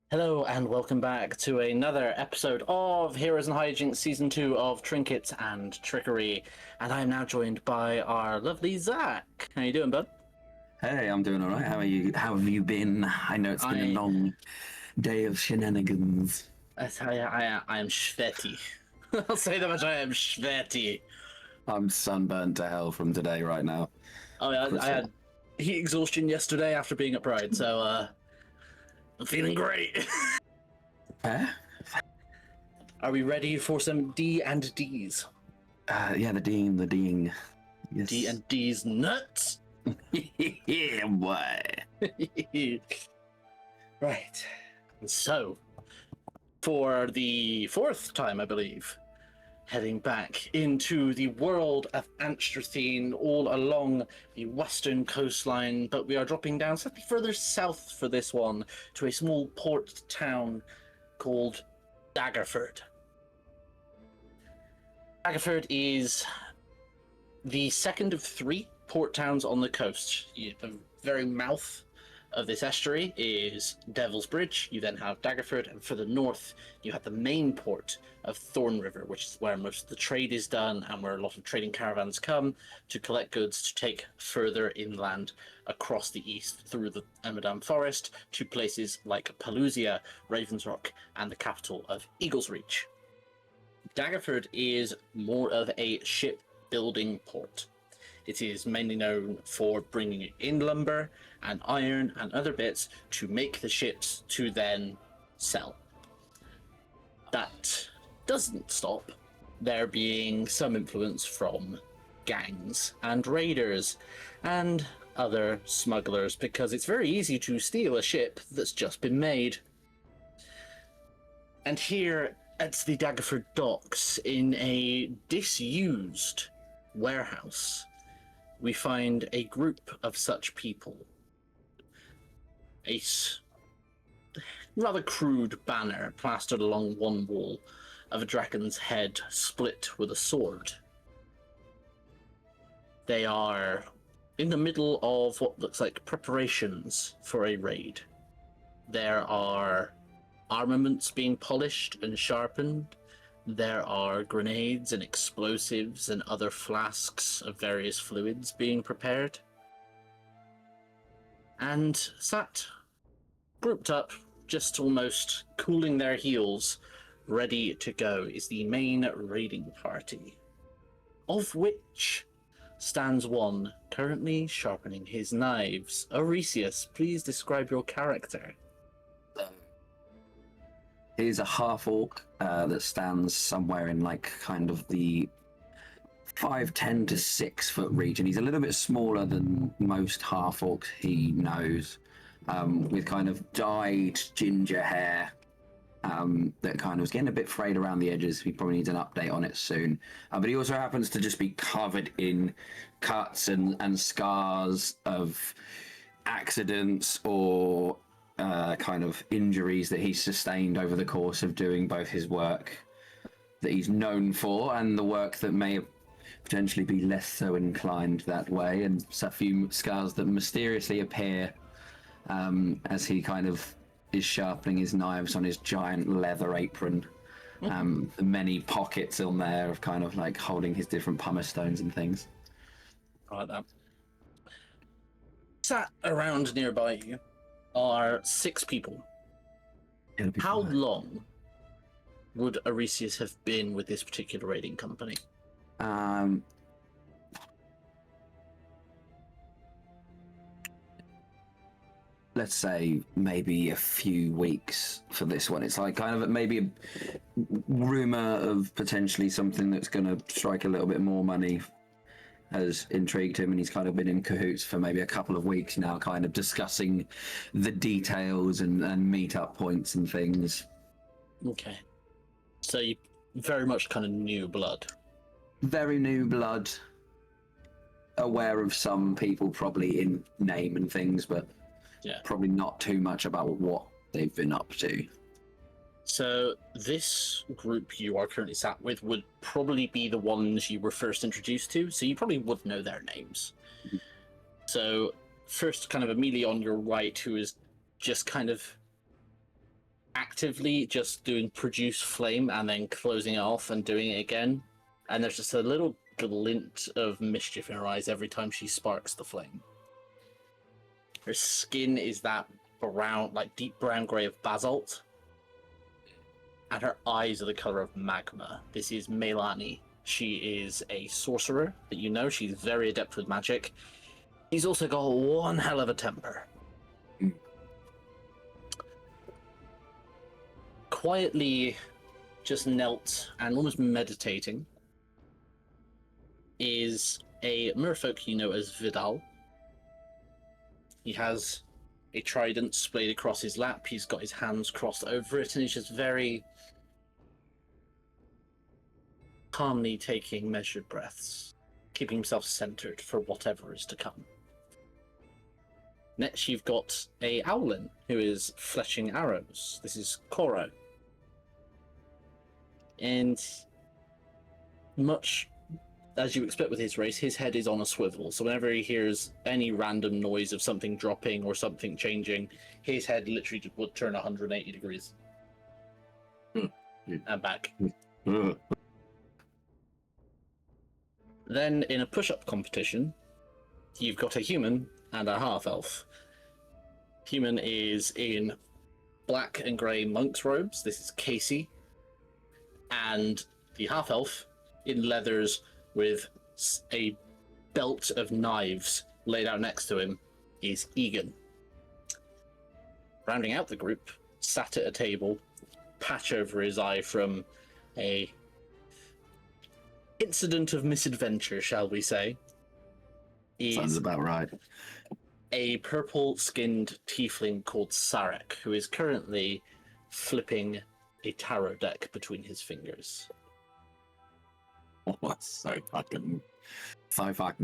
Hello and welcome back to another episode of Heroes and Hijinks Season 2 of Trinkets and Trickery. And I am now joined by our lovely Zach. How you doing, bud? Hey, I'm doing all right. How are you? How have you been? I know it's been a long day of shenanigans. I am sweaty. I'll say that much, I am sweaty. I'm sunburnt to hell from today right now. Oh, yeah, I had heat exhaustion yesterday after being at Pride, so I'm feeling great. Eh? Are we ready for some D and D's? Yeah, the Dean. Yes. D and D's nuts? Yeah, boy. Right. So, for the fourth time, I believe, heading back into the world of Anstrathine, all along the western coastline, but we are dropping down slightly further south for this one, to a small port town called Daggerford. Daggerford is the second of three port towns on the coast. The very mouth of this estuary is Devil's Bridge. You then have Daggerford, and further north you have the main port of Thorn River, which is where most of the trade is done and where a lot of trading caravans come to collect goods to take further inland across the east through the Amadam Forest to places like Pelusia, Ravensrock, and the capital of Eagle's Reach. Daggerford is more of a shipbuilding port. It is mainly known for bringing in lumber and iron and other bits to make the ships to then sell. That doesn't stop there being some influence from gangs and raiders and other smugglers, because it's very easy to steal a ship that's just been made. And here at the Daggerford docks, in a disused warehouse, we find a group of such people. A rather crude banner plastered along one wall of a dragon's head split with a sword. They are in the middle of what looks like preparations for a raid. There are armaments being polished and sharpened. There are grenades and explosives and other flasks of various fluids being prepared. And sat, grouped up, just almost cooling their heels, ready to go, is the main raiding party, of which stands one currently sharpening his knives. Oresius, please describe your character. He's a half-orc that stands somewhere in kind of the 5'10" to 6 foot region. He's a little bit smaller than most half-orcs he knows, with kind of dyed ginger hair that kind of was getting a bit frayed around the edges. He probably needs an update on it soon. But he also happens to just be covered in cuts and scars of accidents or kind of injuries that he's sustained over the course of doing both his work that he's known for and the work that may potentially be less so inclined that way, and a few scars that mysteriously appear as he kind of is sharpening his knives on his giant leather apron. The many pockets on there of kind of like holding his different pumice stones and things. I like that. Sat around nearby you are 6 people. How long would Oresius have been with this particular raiding company? Let's say maybe a few weeks for this one. It's like kind of maybe a rumor of potentially something that's going to strike a little bit more money has intrigued him, and he's kind of been in cahoots for maybe a couple of weeks now, kind of discussing the details and meet-up points and things. Okay. So you very much kind of new blood. Very new blood. Aware of some people probably in name and things, but yeah, probably not too much about what they've been up to. So this group you are currently sat with would probably be the ones you were first introduced to, so you probably would know their names. Mm-hmm. So first, kind of immediately on your right, who is just kind of actively just doing produce flame and then closing it off and doing it again. And there's just a little glint of mischief in her eyes every time she sparks the flame. Her skin is that brown, like deep brown grey of basalt. And her eyes are the color of magma. This is Melani. She is a sorcerer that you know. She's very adept with magic. He's also got one hell of a temper. Quietly just knelt and almost meditating is a merfolk you know as Vidal. He has a trident splayed across his lap. He's got his hands crossed over it, and he's just very calmly taking measured breaths, keeping himself centered for whatever is to come. Next, you've got a Owlin who is fletching arrows. This is Koro. And much as you expect with his race, his head is on a swivel. So whenever he hears any random noise of something dropping or something changing, his head literally would turn 180 degrees. And back. Then in a push-up competition, you've got a human and a half-elf. Human is in black and grey monk's robes. This is Casey. And the half-elf in leathers with a belt of knives laid out next to him is Egan. Rounding out the group, sat at a table, patch over his eye from a incident of misadventure, shall we say, Sounds about right. a purple-skinned tiefling called Sarek, who is currently flipping a tarot deck between his fingers. Oh, that's so fucking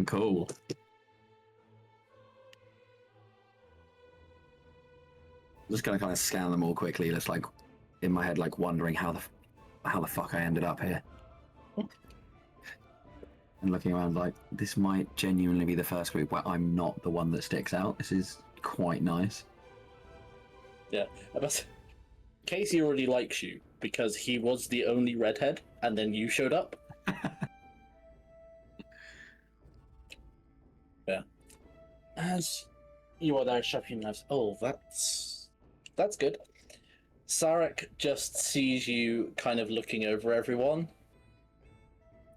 cool. I'm just gonna kind of scan them all quickly, just like in my head, like wondering how the fuck I ended up here. And looking around, like, this might genuinely be the first group where I'm not the one that sticks out. This is quite nice. Yeah, but Casey already likes you because he was the only redhead, and then you showed up. Yeah. As you are there sharpening knives, oh, that's good. Sarek just sees you kind of looking over everyone,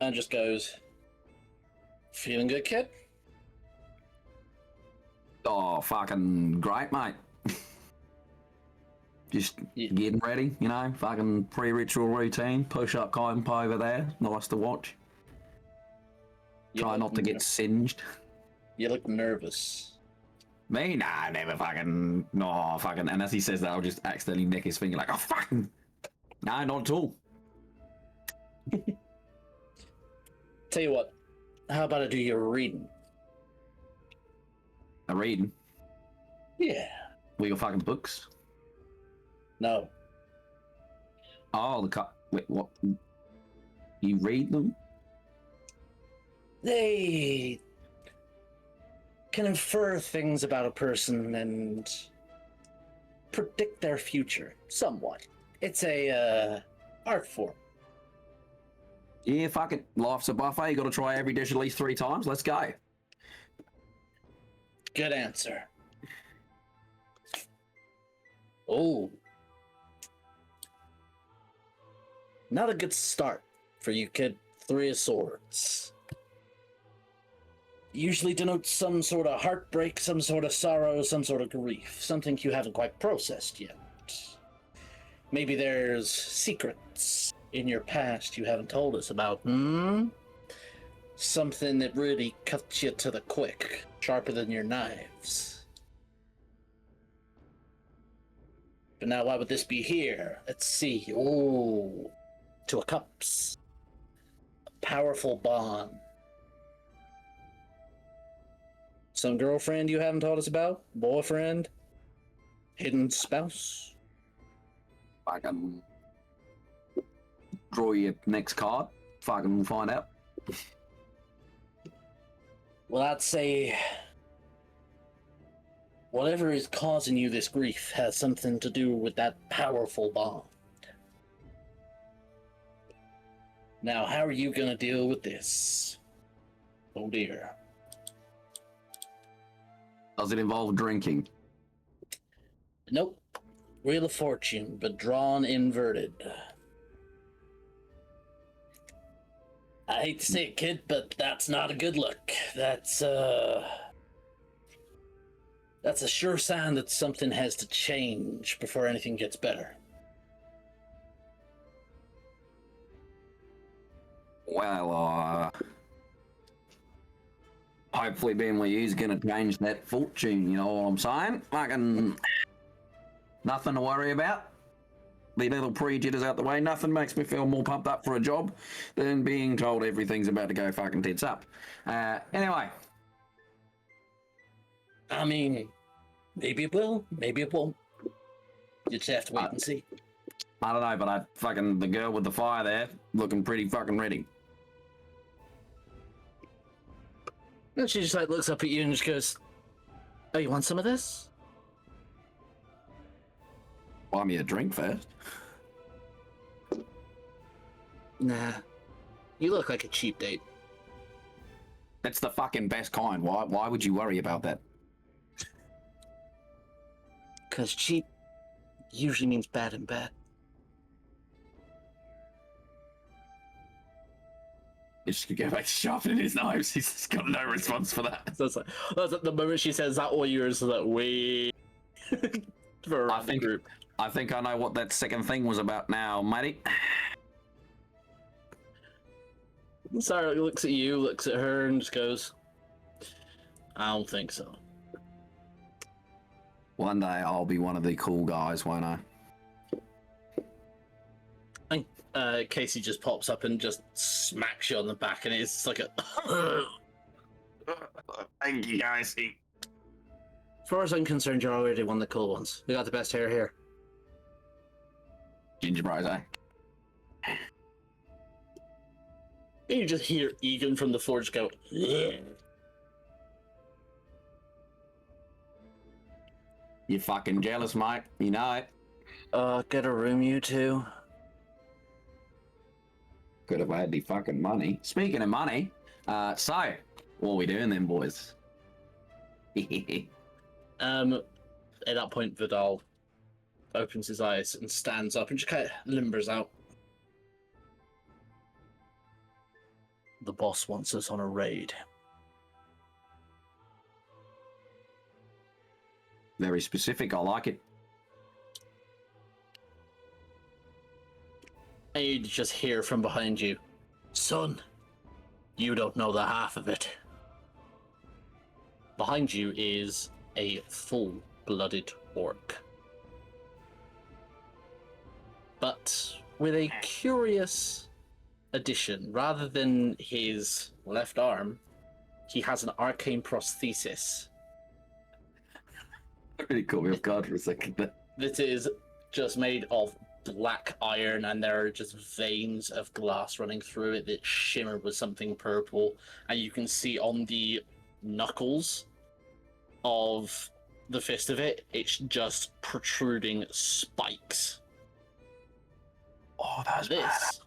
and just goes, "Feeling good, kid?" Oh, fucking great, mate. Just getting ready, you know, fucking pre-ritual routine, push-up comp over there, nice to watch. Try not to get singed. You look nervous. Me? Nah, never fucking, no, fucking, and as he says that, I'll just accidentally nick his finger like, oh, fucking, no, not at all. Tell you what, how about I do your reading? A reading? Yeah. We got fucking books? No. Oh, wait, what? You read them? They can infer things about a person and predict their future, somewhat. It's a, art form. Yeah, fuck it. Life's a buffet. You gotta try every dish at least 3 times. Let's go. Good answer. Oh. Not a good start for you, kid. 3 of Swords. Usually denotes some sort of heartbreak, some sort of sorrow, some sort of grief. Something you haven't quite processed yet. Maybe there's secrets in your past you haven't told us about, Something that really cuts you to the quick, sharper than your knives. But now why would this be here? Let's see. Oh, 2 of Cups. A powerful bond. Some girlfriend you haven't told us about? Boyfriend? Hidden spouse? Fucking draw your next card. Fucking find out. Well, I'd say whatever is causing you this grief has something to do with that powerful bond. Now, how are you going to deal with this? Oh dear. Does it involve drinking? Nope. Wheel of Fortune, but drawn inverted. I hate to say it, kid, but that's not a good look. That's a sure sign that something has to change before anything gets better. Well, hopefully being with you is going to change that fortune, you know what I'm saying? Fucking nothing to worry about. The little pre-jitters out the way, nothing makes me feel more pumped up for a job than being told everything's about to go fucking tits up. Anyway. I mean, maybe it will, maybe it won't. You just have to wait and see. I don't know, but the girl with the fire there, looking pretty fucking ready. And she just like looks up at you and just goes, "Oh, you want some of this?" Buy me a drink first. Nah. You look like a cheap date. That's the fucking best kind. Why would you worry about that? Because cheap usually means bad and bad. He's just gonna go back to sharpening his knives. He's just got no response for that. So it's like, the moment she says that, all yours is like, wait. For I think group. I think I know what that second thing was about now, matey. Sarah looks at you, looks at her, and just goes, "I don't think so." One day I'll be one of the cool guys, won't I? Casey just pops up and just smacks you on the back, and it's like a. Thank you, Casey. As far as I'm concerned, you're already one of the cool ones. We got the best hair here. Ginger bros, eh? And you just hear Egan from the floor just go, "Yeah." You fucking jealous, mate. You know it. Get a room, you two. Could have had the fucking money. Speaking of money, so, what are we doing then, boys? At that point, Vidal opens his eyes and stands up and just kind of limbers out. The boss wants us on a raid. Very specific, I like it. And you just hear from behind you, "Son, you don't know the half of it." Behind you is a full-blooded orc. But with a curious addition. Rather than his left arm, he has an arcane prosthesis. Really caught me off guard for a second there. That is just made of black iron, and there are just veins of glass running through it that shimmer with something purple. And you can see on the knuckles of the fist of it, it's just protruding spikes. Oh, that's This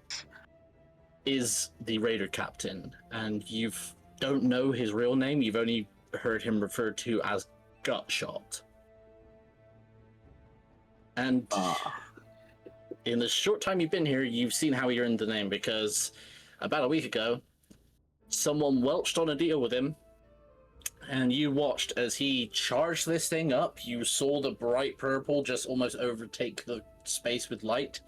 is the Raider Captain, and you don't know his real name. You've only heard him referred to as Gutshot. And in the short time you've been here, you've seen how he earned the name, because about a week ago, someone welched on a deal with him, and you watched as he charged this thing up. You saw the bright purple just almost overtake the space with light.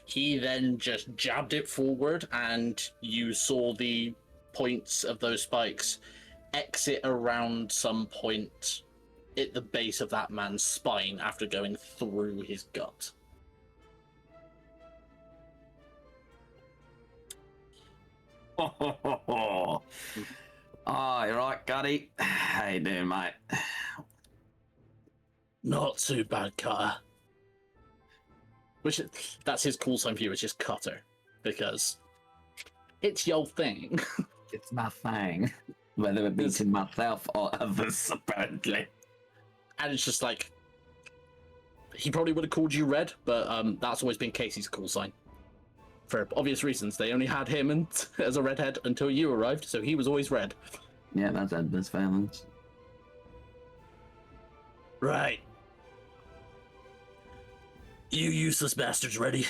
He then just jabbed it forward, and you saw the points of those spikes exit around some point at the base of that man's spine after going through his gut. Oh, you're right, Gutty. How you doing, mate? Not too bad, Cutter. That's his call sign for you, it's just Cutter. Because it's your thing. It's my thing. Whether it be to myself or others, apparently. And it's just like, he probably would have called you Red, but that's always been Casey's call sign. For obvious reasons, they only had him as a redhead until you arrived, so he was always Red. Yeah, that's fair. Right. You useless bastards ready?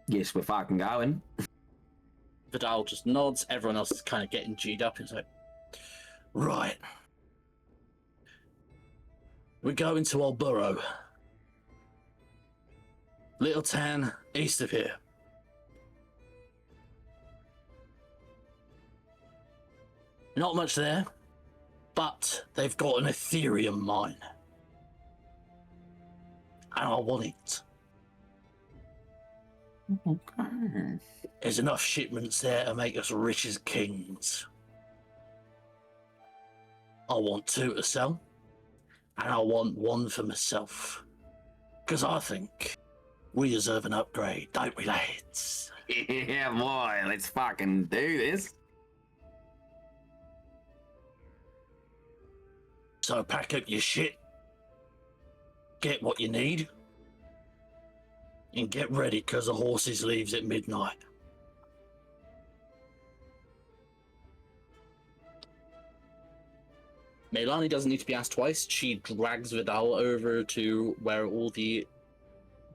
Yes, we're fucking going. Vidal just nods. Everyone else is kind of getting G'd up. He's like, right. We're going to our burrow. Little town east of here. Not much there, but they've got an Ethereum mine. And I want it. Okay. There's enough shipments there to make us rich as kings. I want 2 to sell, and I want 1 for myself. Because I think we deserve an upgrade, don't we, lads? Yeah, boy, let's fucking do this. So pack up your shit, get what you need, and get ready, because the horses leaves at midnight. Melani doesn't need to be asked twice. She drags Vidal over to where all the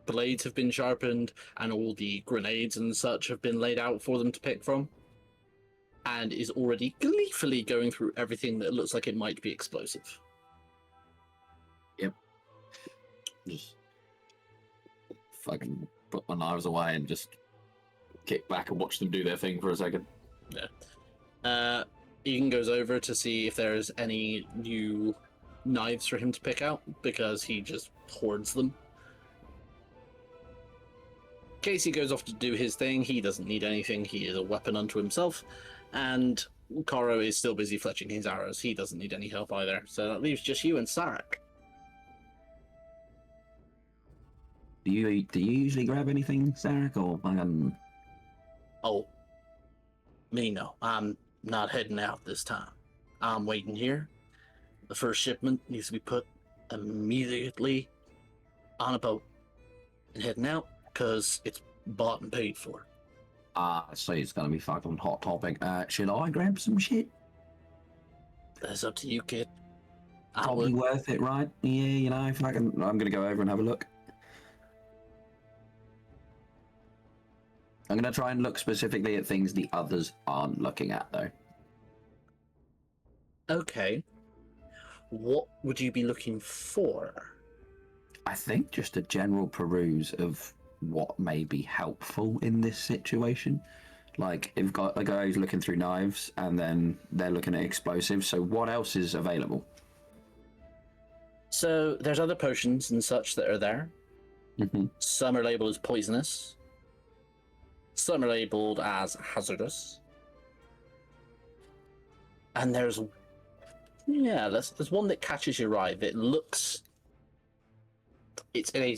blades have been sharpened and all the grenades and such have been laid out for them to pick from, and is already gleefully going through everything that looks like it might be explosive. Yep. Just fucking put my knives away and just kick back and watch them do their thing for a second. Yeah. Egan goes over to see if there's any new knives for him to pick out, because he just hoards them. Casey goes off to do his thing. He doesn't need anything. He is a weapon unto himself. And Karo is still busy fletching his arrows. He doesn't need any help either. So that leaves just you and Sarek. Do you usually grab anything, Sarek, or Oh, me no. I'm not heading out this time. I'm waiting here. The first shipment needs to be put immediately on a boat and heading out, because it's bought and paid for. So it's gonna be fucking hot topic. Should I grab some shit? That's up to you, kid. Probably worth it, right? Yeah, you know, I'm gonna go over and have a look. I'm gonna try and look specifically at things the others aren't looking at, though. Okay. What would you be looking for? I think just a general peruse of what may be helpful in this situation. Like, you've got a guy who's looking through knives, and then they're looking at explosives. So what else is available? So there's other potions and such that are there. Mm-hmm. Some are labeled as poisonous. Some are labeled as hazardous. And there's one that catches your eye that looks... It's in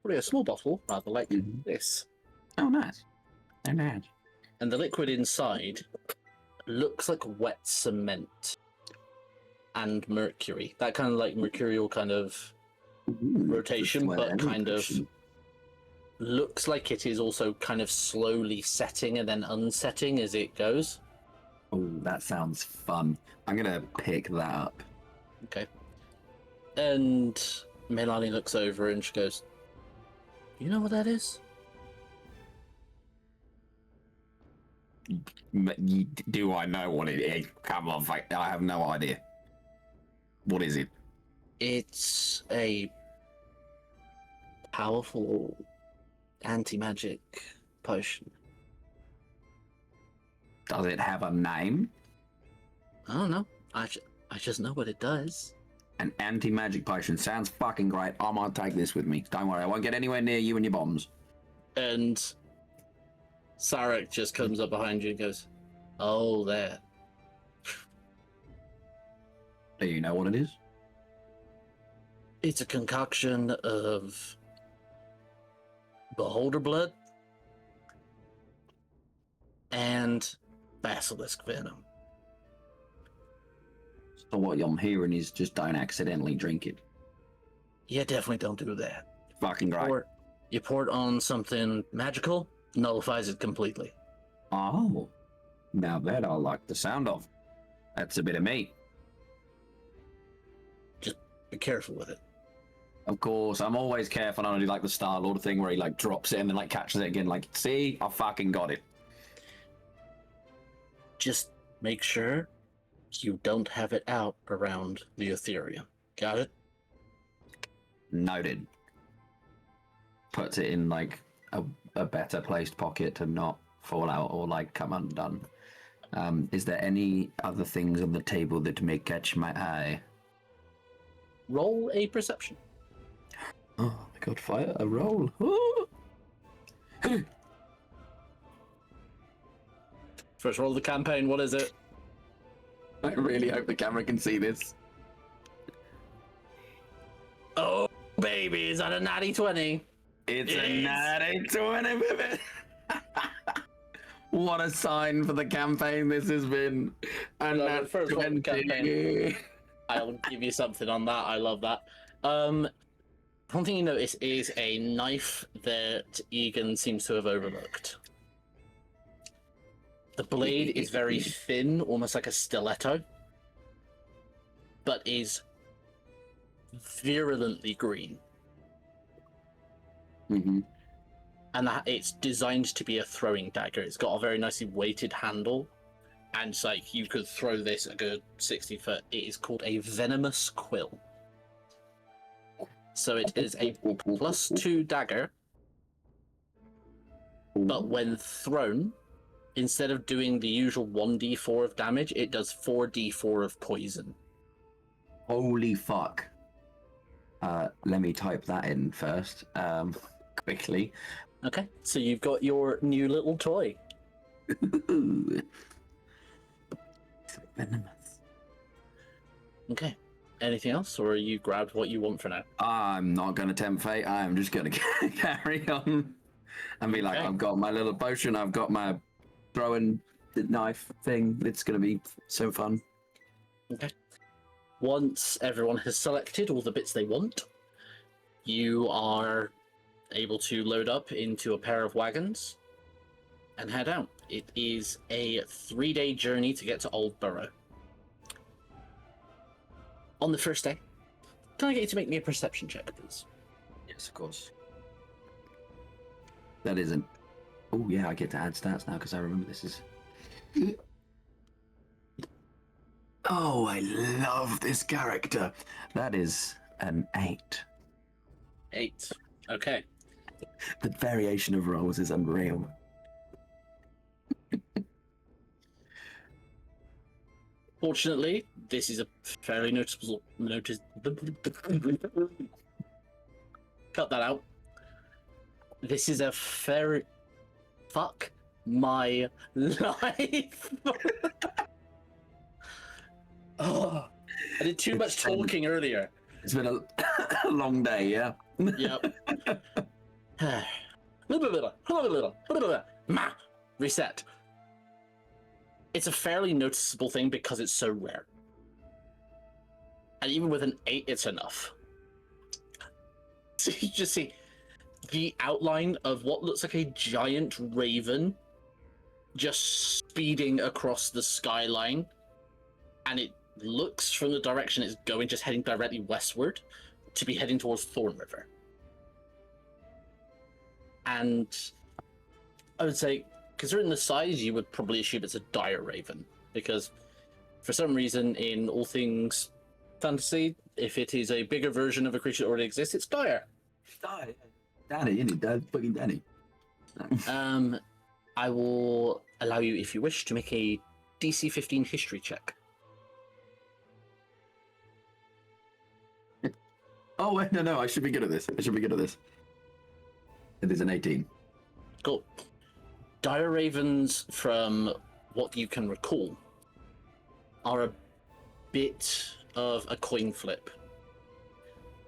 probably a small bottle, rather like this. Oh, nice. Oh, nice. And the liquid inside looks like wet cement and mercury. That kind of like mercurial kind of rotation, but kind of looks like it is also kind of slowly setting and then unsetting as it goes. Oh, that sounds fun. I'm gonna pick that up. Okay. And Melanie looks over and she goes, "You know what that is?" Do I know what it is? Come on, I have no idea. What is it? It's a powerful anti-magic potion. Does it have a name? I don't know. I just know what it does. An anti-magic potion sounds fucking great. I might take this with me. Don't worry, I won't get anywhere near you and your bombs. And Sarek just comes up behind you and goes, "Oh, there." Do you know what it is? It's a concoction of beholder blood and basilisk venom. So what I'm hearing is just don't accidentally drink it. Yeah, definitely don't do that. Fucking great. You pour it on something magical, nullifies it completely. Oh, now that I like the sound of. That's a bit of me. Just be careful with it. Of course, I'm always careful. I don't do like the Star-Lord thing where he like drops it and then like catches it again. Like, see, I fucking got it. Just make sure you don't have it out around the Ethereum. Got it? Noted. Puts it in like a better placed pocket to not fall out or like come undone. Is there any other things on the table that may catch my eye? Roll a perception. Oh my god, fire a roll. First roll of the campaign, what is it? I really hope the camera can see this. Oh, baby, is that a natty 20? It's a natty 20, baby. What a sign for the campaign this has been. And No, that's first roll of the 20. campaign. I'll give you something on that. I love that. One thing you notice is a knife that Egan seems to have overlooked. The blade is very thin, almost like a stiletto, but is virulently green. Mm-hmm. And it's designed to be a throwing dagger. It's got a very nicely weighted handle, and it's like you could throw this a good 60 foot. It is called a venomous quill. So it is a +2 dagger, but when thrown, instead of doing the usual 1d4 of damage, it does 4d4 of poison. Holy fuck. Let me type that in first, quickly. Okay, so you've got your new little toy. It's venomous. Okay. Anything else, or you grabbed what you want for now? I'm not going to tempt fate. I'm just going to carry on and be like, Okay. I've got my little potion. I've got my throwing knife thing. It's going to be so fun. Okay. Once everyone has selected all the bits they want, you are able to load up into a pair of wagons and head out. It is a 3-day journey to get to Old Burrow. On the first day, can I get you to make me a perception check, please? Yes, of course. That isn't. Oh, yeah, I get to add stats now because I remember this is. Oh, I love this character. That is an 8. 8. Okay. The variation of rolls is unreal. Fortunately, this is a fairly noticeable. Cut that out. This is a fair. Fuck my life. Oh, I did too much talking earlier. It's been a long day, yeah? Yep. Reset. It's a fairly noticeable thing because it's so rare. And even with an 8, it's enough. So you just see the outline of what looks like a giant raven just speeding across the skyline. And it looks from the direction it's going, just heading directly westward, to be heading towards Thorn River. And I would say, considering the size, you would probably assume it's a dire raven, because for some reason, in all things fantasy, if it is a bigger version of a creature that already exists, it's dire. Danny, isn't it? Dad, fucking Danny. I will allow you, if you wish, to make a DC 15 history check. Oh, wait, no, I should be good at this. It is an 18. Cool. Dire ravens, from what you can recall, are a bit of a coin flip.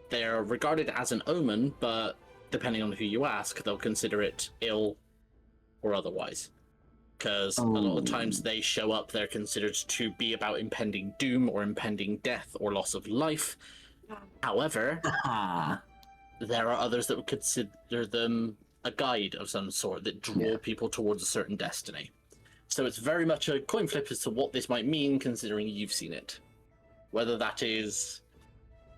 They are regarded as an omen, but depending on who you ask, they'll consider it ill or otherwise. because a lot of times they show up, they're considered to be about impending doom or impending death or loss of life. However, there are others that would consider them a guide of some sort that draw people towards a certain destiny. So it's very much a coin flip as to what this might mean, considering you've seen it. Whether that is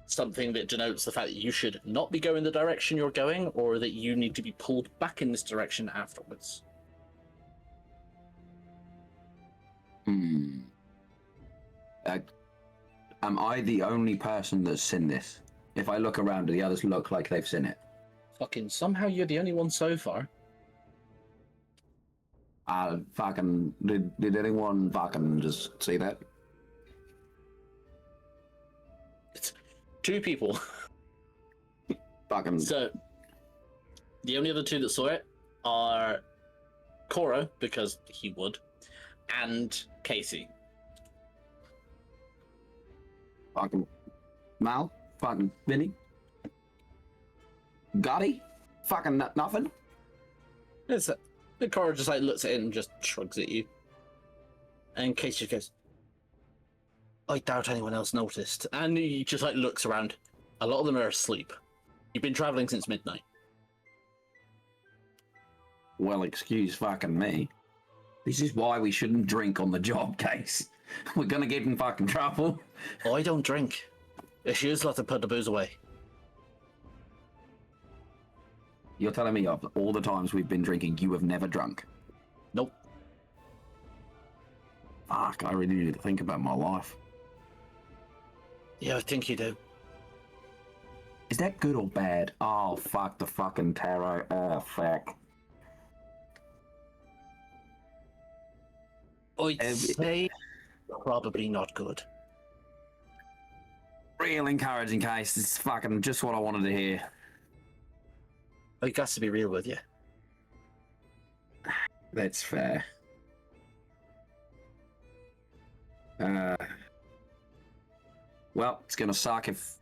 something that denotes the fact that you should not be going the direction you're going, or that you need to be pulled back in this direction afterwards. Am I the only person that's seen this? If I look around, do the others look like they've seen it? Fucking somehow you're the only one so far. Did anyone fucking just see that? It's 2 people. Fucking. So, the only other 2 that saw it are Coro, because he would, and Casey. Fucking Mal, fucking Vinny, Gotti, fucking nothing. It's the Coro just like looks at it and just shrugs at you. And Casey just goes, I doubt anyone else noticed. And he just like looks around. A lot of them are asleep. You've been traveling since midnight. Well, excuse fucking me. This is why we shouldn't drink on the job, Case. We're gonna get in fucking trouble. Oh, I don't drink. If you just let to put the booze away. You're telling me of all the times we've been drinking, you have never drunk? Nope. Fuck, I really need to think about my life. Yeah, I think you do. Is that good or bad? Oh, fuck the fucking tarot. Oh, fuck. I'd say probably not good. Real encouraging, Case. It's fucking just what I wanted to hear. I got to be real with you. That's fair. Well, it's gonna suck if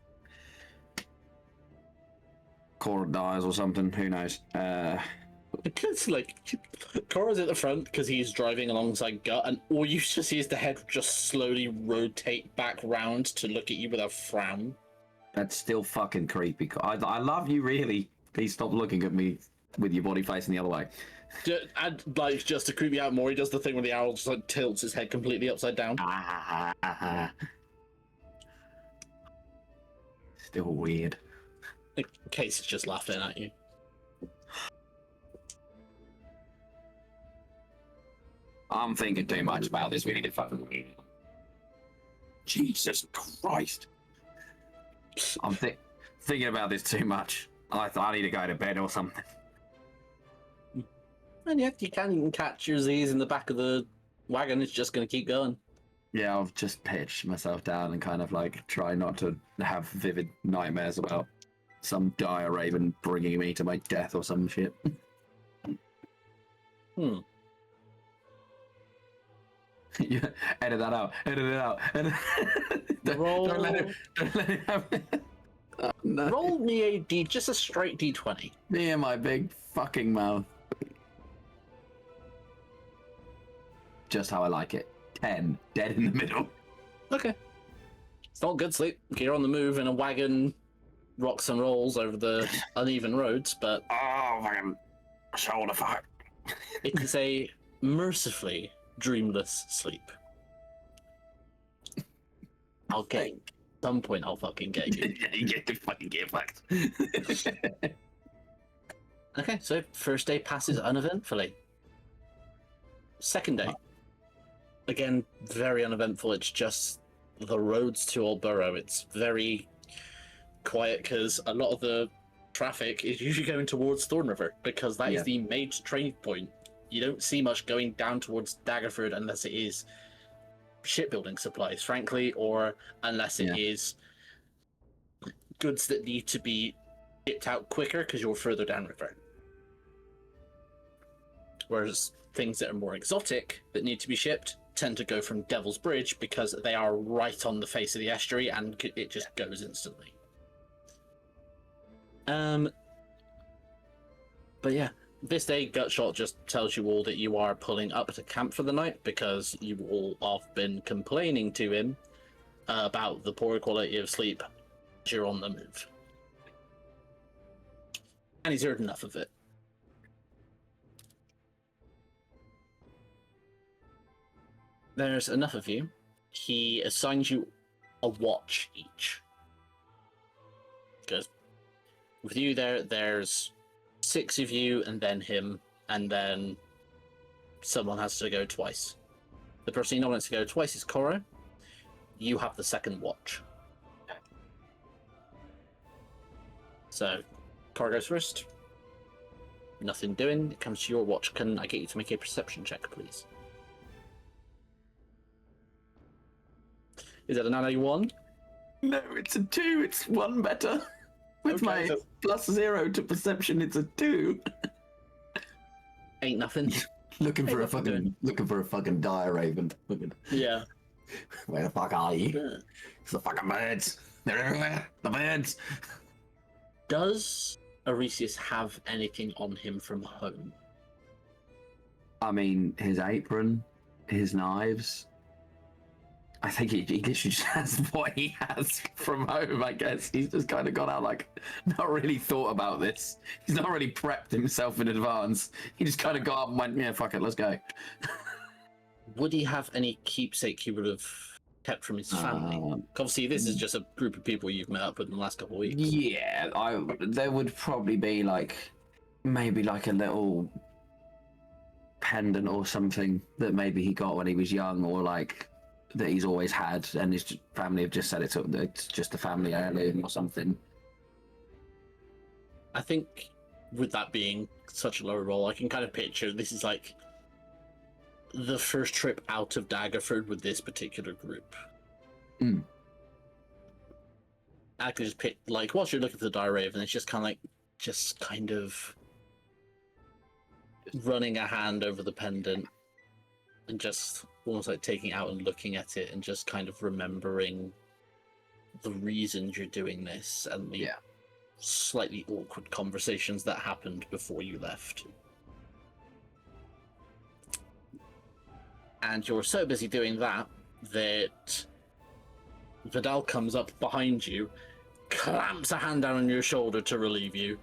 Cora dies or something. Who knows? Because, like, Cora's at the front because he's driving alongside Gut, and all you just see is the head just slowly rotate back round to look at you with a frown. That's still fucking creepy. I love you, really. Please stop looking at me with your body facing the other way. And, like, just to creep you out more, he does the thing where the owl just, like, tilts his head completely upside down. Still weird. Case is just laughing at you. I'm thinking too much about this. We need to fucking... Jesus Christ. I'm thinking about this too much. I need to go to bed or something. And yet you can't even catch your Z's in the back of the wagon. It's just going to keep going. Yeah, I've just pitched myself down and kind of like try not to have vivid nightmares about some dire raven bringing me to my death or some shit. Yeah, edit that out. Edit it out. Don't let it happen. Oh, no. Roll me just a straight D20. Me and my big fucking mouth. Just how I like it. 10. Dead in the middle. Okay. It's not good sleep. You're on the move in a wagon, rocks and rolls over the uneven roads, but... Oh, fucking shoulder fuck. It is a mercifully dreamless sleep. I'll get... At some point, I'll fucking get you. You get to fucking get fucked. Okay, so first day passes uneventfully. Second day. Again, very uneventful. It's just the roads to Old Borough. It's very quiet because a lot of the traffic is usually going towards Thorn River because that is the major trade point. You don't see much going down towards Daggerford unless it is shipbuilding supplies, frankly, or unless it is goods that need to be shipped out quicker because you're further downriver. Whereas things that are more exotic that need to be shipped tend to go from Devil's Bridge because they are right on the face of the estuary and it just goes instantly. But yeah, this day, Gutshot just tells you all that you are pulling up to camp for the night because you all have been complaining to him about the poor quality of sleep as you're on the move. And he's heard enough of it. There's enough of you. He assigns you a watch each. Because with you there's 6 of you, and then him, and then someone has to go twice. The person you know wants to go twice is Cora. You have the second watch. So, Cora goes first. Nothing doing. It comes to your watch. Can I get you to make a perception check, please? Is that a 91? No, it's a 2. It's 1 better. With my +0 to perception, it's a 2. Ain't nothing. looking for a fucking dire raven. Yeah. Where the fuck are you? Yeah. It's the fucking birds. They're everywhere. The birds. Does Aresius have anything on him from home? I mean, his apron, his knives. I think he literally just has what he has from home, I guess. He's just kind of gone out like, not really thought about this. He's not really prepped himself in advance. He just kind of got up and went, yeah, fuck it, let's go. Would he have any keepsake he would have kept from his family? Obviously, this is just a group of people you've met up with in the last couple of weeks. Yeah, there would probably be maybe a little pendant or something that maybe he got when he was young, or that he's always had, and his family have just said it's just a family heirloom or something. I think with that being such a lower roll, I can kind of picture this is like the first trip out of Daggerford with this particular group. Mm. I could just pick, whilst you're looking for the Dire Raven, it's just kind of running a hand over the pendant and just almost like taking it out and looking at it and just kind of remembering the reasons you're doing this and the slightly awkward conversations that happened before you left. And you're so busy doing that Vidal comes up behind you, clamps a hand down on your shoulder to relieve you.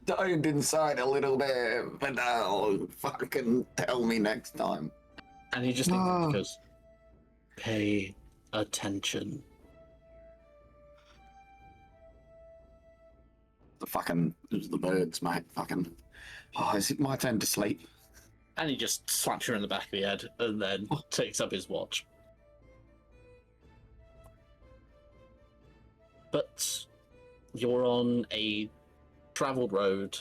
Died inside a little bit, but I'll fucking tell me next time. And he just goes, pay attention. The birds, mate. Is it my turn to sleep? And he just slaps you in the back of the head and then takes up his watch. But you're on a traveled road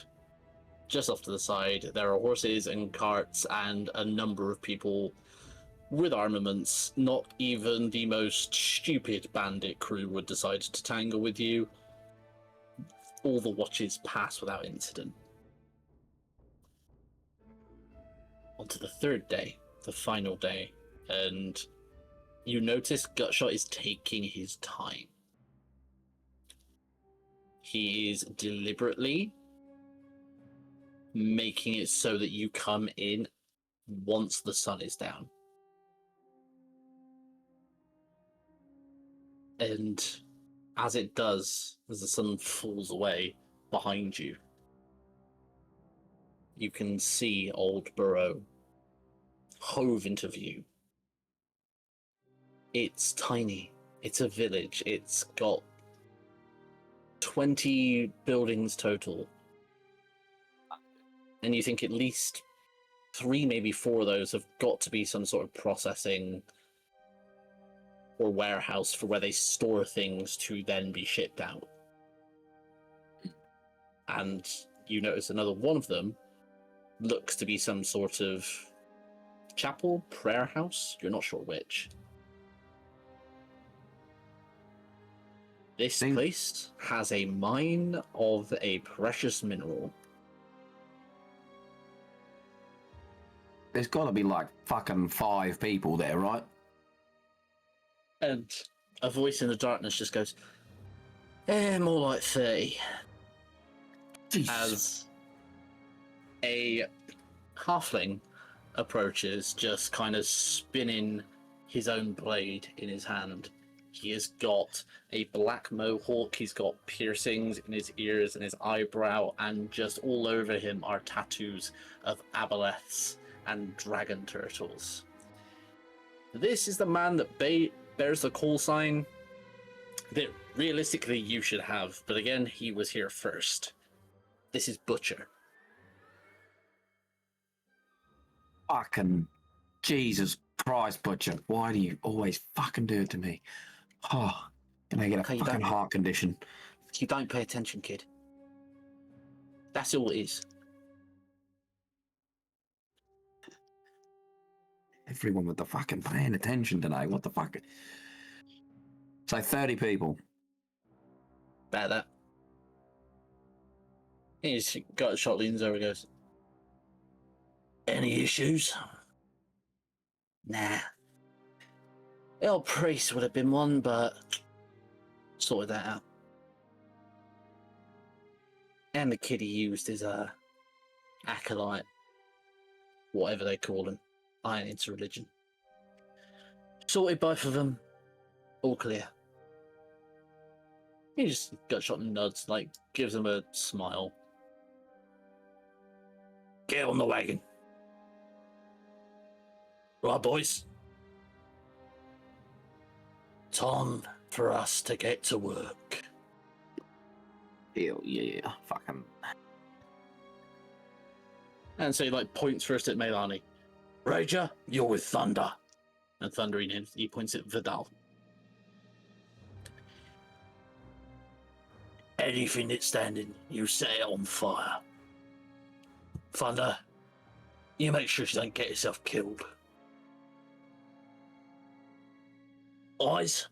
just off to the side. There are horses and carts and a number of people with armaments. Not even the most stupid bandit crew would decide to tangle with you. All the watches pass without incident. On to the third day, the final day, and you notice Gutshot is taking his time. He is deliberately making it so that you come in once the sun is down. And as it does, as the sun falls away behind you, you can see Old Burrow hove into view. It's tiny. It's a village. It's got 20 buildings total. And you think at least 3, maybe 4 of those have got to be some sort of processing or warehouse for where they store things to then be shipped out. And you notice another one of them looks to be some sort of chapel, prayer house. You're not sure which. This place has a mine of a precious mineral. There's got to be fucking 5 people there, right? And a voice in the darkness just goes, more like 30. as a halfling approaches, just kind of spinning his own blade in his hand. He has got a black mohawk, he's got piercings in his ears and his eyebrow, and just all over him are tattoos of aboleths and dragon turtles. This is the man that bears the call sign that realistically you should have, but again, he was here first. This is Butcher. Fucking Jesus Christ, Butcher. Why do you always fucking do it to me? Oh, can I get a Okay, fucking heart condition? You don't pay attention, kid. That's all it is. Everyone with the fucking paying attention tonight. What the fuck? So 30 people. About that. He's got a shot, leans over and goes, "Any issues?" Nah. The old priest would have been one, but sorted that out. And the kid he used is a acolyte, whatever they call him. I ain't into religion. Sorted both of them, all clear. He just got shot and nods, like gives him a smile. Get on the wagon. Right, boys. Time for us to get to work. Hell yeah. Fucking. And so he like points first at Melani. Rager, you're with Thunder. And Thunder, he points at Vidal. Anything that's standing, you set it on fire. Thunder, you make sure she don't get herself killed. Eyes,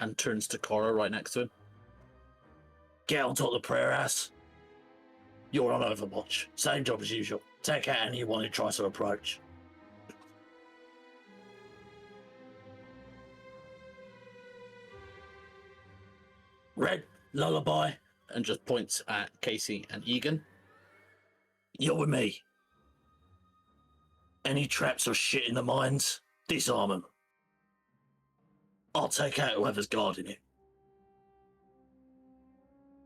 and turns to Cora right next to him. Get on top of the prayer house. You're on Overwatch. Same job as usual. Take out anyone who tries to approach. Red, Lullaby, and just points at Casey and Egan. You're with me. Any traps or shit in the mines, disarm them. I'll take out whoever's guarding it.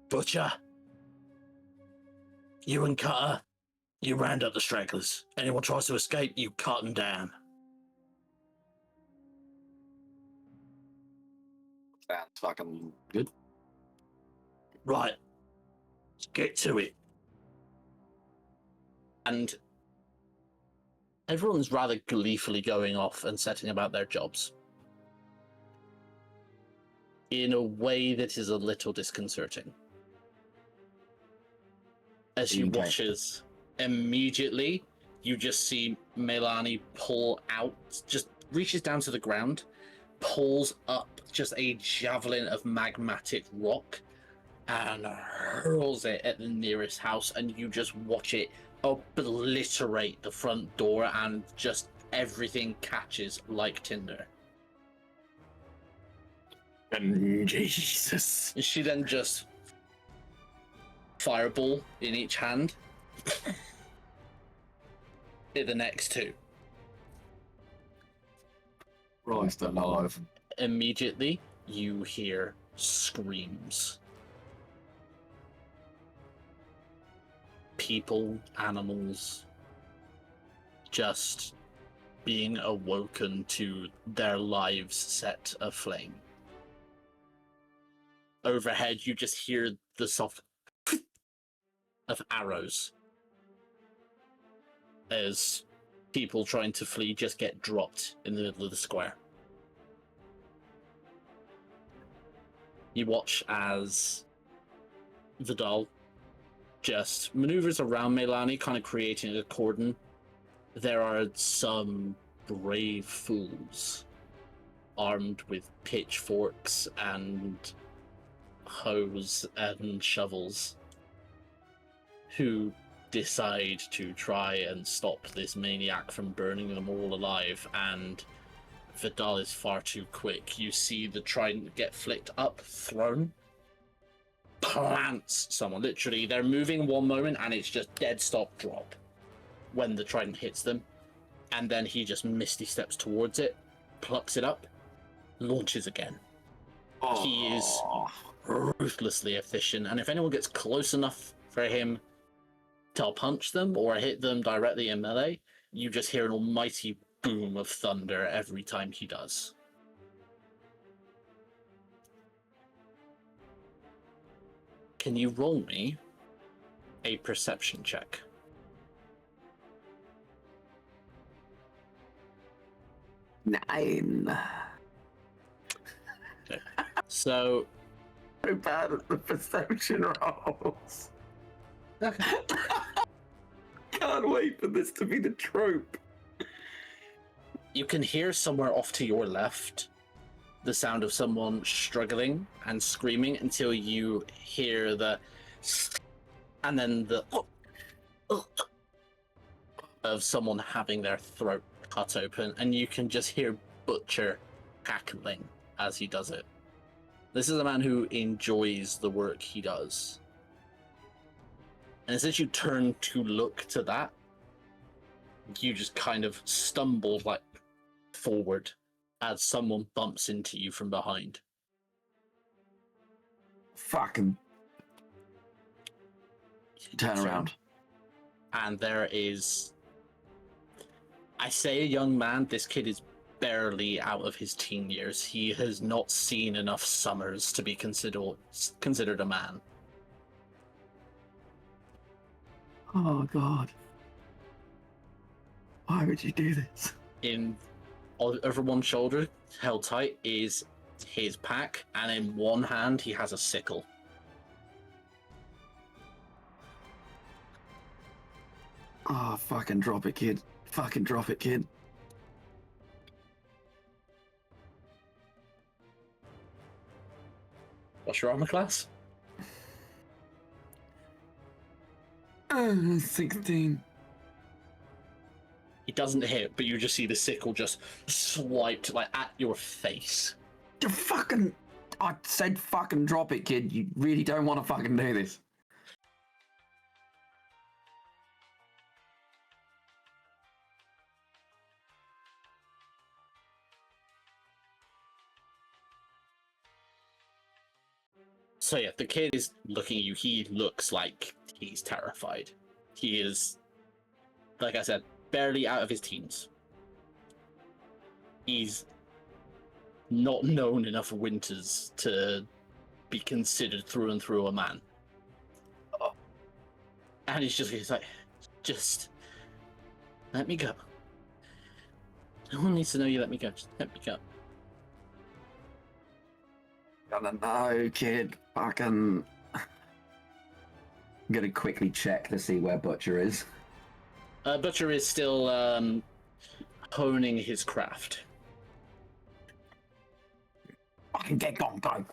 Butcher, you and Cutter, you round up the stragglers. Anyone tries to escape, you cut them down. Sounds fucking good. Right, let's get to it. And everyone's rather gleefully going off and setting about their jobs in a way that is a little disconcerting. As you watch as immediately, you just see Melani pull out, just reaches down to the ground, pulls up just a javelin of magmatic rock, and hurls it at the nearest house, and you just watch it obliterate the front door, and just everything catches like tinder. And Jesus. She then just fireball in each hand. Hit the next two. Christ alive. Immediately, you hear screams. People, animals, just being awoken to their lives set aflame. Overhead, you just hear the soft of arrows as people trying to flee just get dropped in the middle of the square. You watch as Vidal just maneuvers around Melani, kind of creating a cordon. There are some brave fools armed with pitchforks and hoes and shovels who decide to try and stop this maniac from burning them all alive, and Vidal is far too quick. You see the trident get flicked up, thrown, plants someone. Literally, they're moving one moment and it's just dead stop drop when the trident hits them. And then he just misty steps towards it, plucks it up, launches again. Oh. He is ruthlessly efficient, and if anyone gets close enough for him to punch them or hit them directly in melee, you just hear an almighty boom of thunder every time he does. Can you roll me a perception check? Nine. Okay. So, So bad at the perception rolls. okay. Can't wait for this to be the trope. You can hear somewhere off to your left the sound of someone struggling and screaming until you hear the and then the of someone having their throat cut open, and you can just hear Butcher cackling as he does it. This is a man who enjoys the work he does. And as you turn to look to that, you just kind of stumble like forward as someone bumps into you from behind. Fucking turn around. And there is, I say a young man, this kid is barely out of his teen years. He has not seen enough summers to be considered a man. Oh God. Why would you do this? Over one shoulder, held tight, is his pack, and in one hand he has a sickle. Oh, fucking drop it, kid. Fucking drop it, kid. What's your armor class? 16. He doesn't hit, but you just see the sickle just swiped like at your face. You fucking... I said fucking drop it, kid. You really don't want to fucking do this. So yeah, the kid is looking at you. He looks like he's terrified. He is, like I said, barely out of his teens. He's not known enough winters to be considered through and through a man. And he's like, just let me go. No one needs to know you let me go. Just let me go. Gotta know, kid. Fucking... I'm gonna quickly check to see where Butcher is. Butcher is still honing his craft. Fucking get gone, go.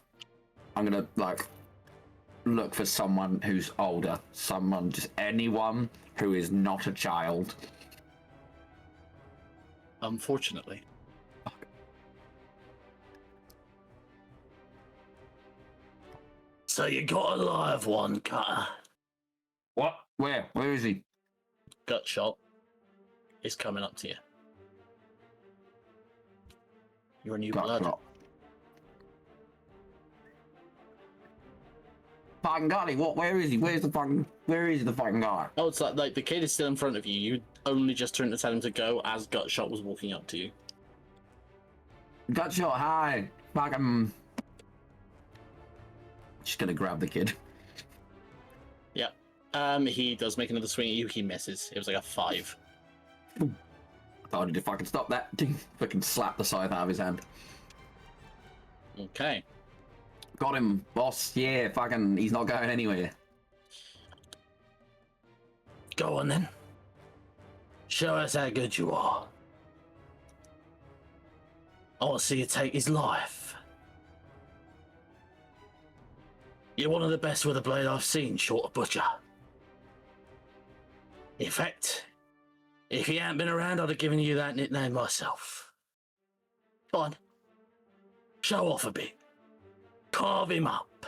I'm gonna, like, look for someone who's older. Someone, just anyone who is not a child. Unfortunately. So you got a live one, Cutter. What? Where? Where is he? Gutshot is coming up to you. You're a new blood. Shot. Fucking guy, what? Where is he? Where is the fucking guy? Oh, it's like the kid is still in front of you. You only just turned to tell him to go as Gutshot was walking up to you. Gutshot, hi. Fucking... Just gonna grab the kid. Yep. He does make another swing at you. He misses. It was like a 5. I thought he'd fucking stop that. Fucking slap the scythe out of his hand. Okay. Got him, boss. Yeah, fucking, he's not going anywhere. Go on then. Show us how good you are. I want to see you take his life. You're one of the best with a blade I've seen, short of Butcher. In fact, if he hadn't been around, I'd have given you that nickname myself. Go on. Show off a bit. Carve him up.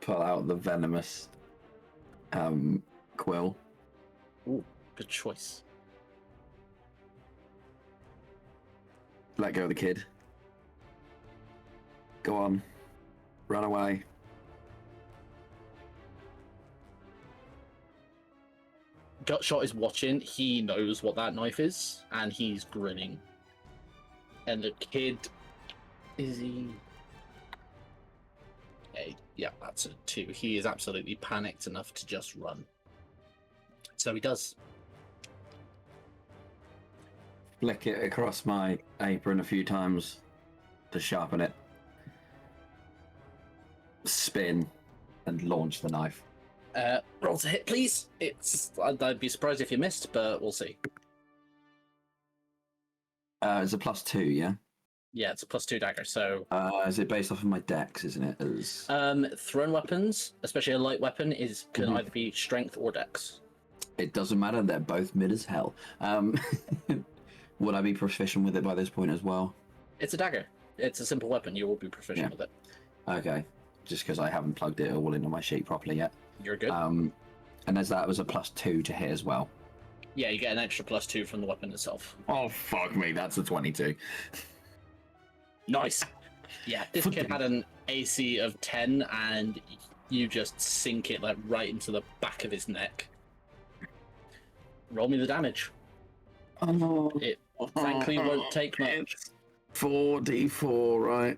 pull out the venomous quill. Ooh, good choice. Let go of the kid. Go on. Run away. Gutshot is watching. He knows what that knife is, and he's grinning. And the kid, is he? Yeah, that's a 2. He is absolutely panicked enough to just run. So he does. Flick it across my apron a few times to sharpen it. Spin and launch the knife. Roll to hit, please. I'd be surprised if you missed, but we'll see. It's a +2, yeah? Yeah, it's a +2 dagger. So, is it based off of my dex, isn't it? As... thrown weapons, especially a light weapon, can either be strength or dex. It doesn't matter. They're both mid as hell. Would I be proficient with it by this point as well? It's a dagger. It's a simple weapon. You will be proficient with it. Okay. Just because I haven't plugged it all into my sheet properly yet. You're good. And as that was a +2 to hit as well. Yeah, you get an extra +2 from the weapon itself. Oh, fuck me. That's a 22. Nice. Yeah, this kid had an AC of 10, and you just sink it like right into the back of his neck. Roll me the damage. Oh, It thankfully won't take much. 4d4, right?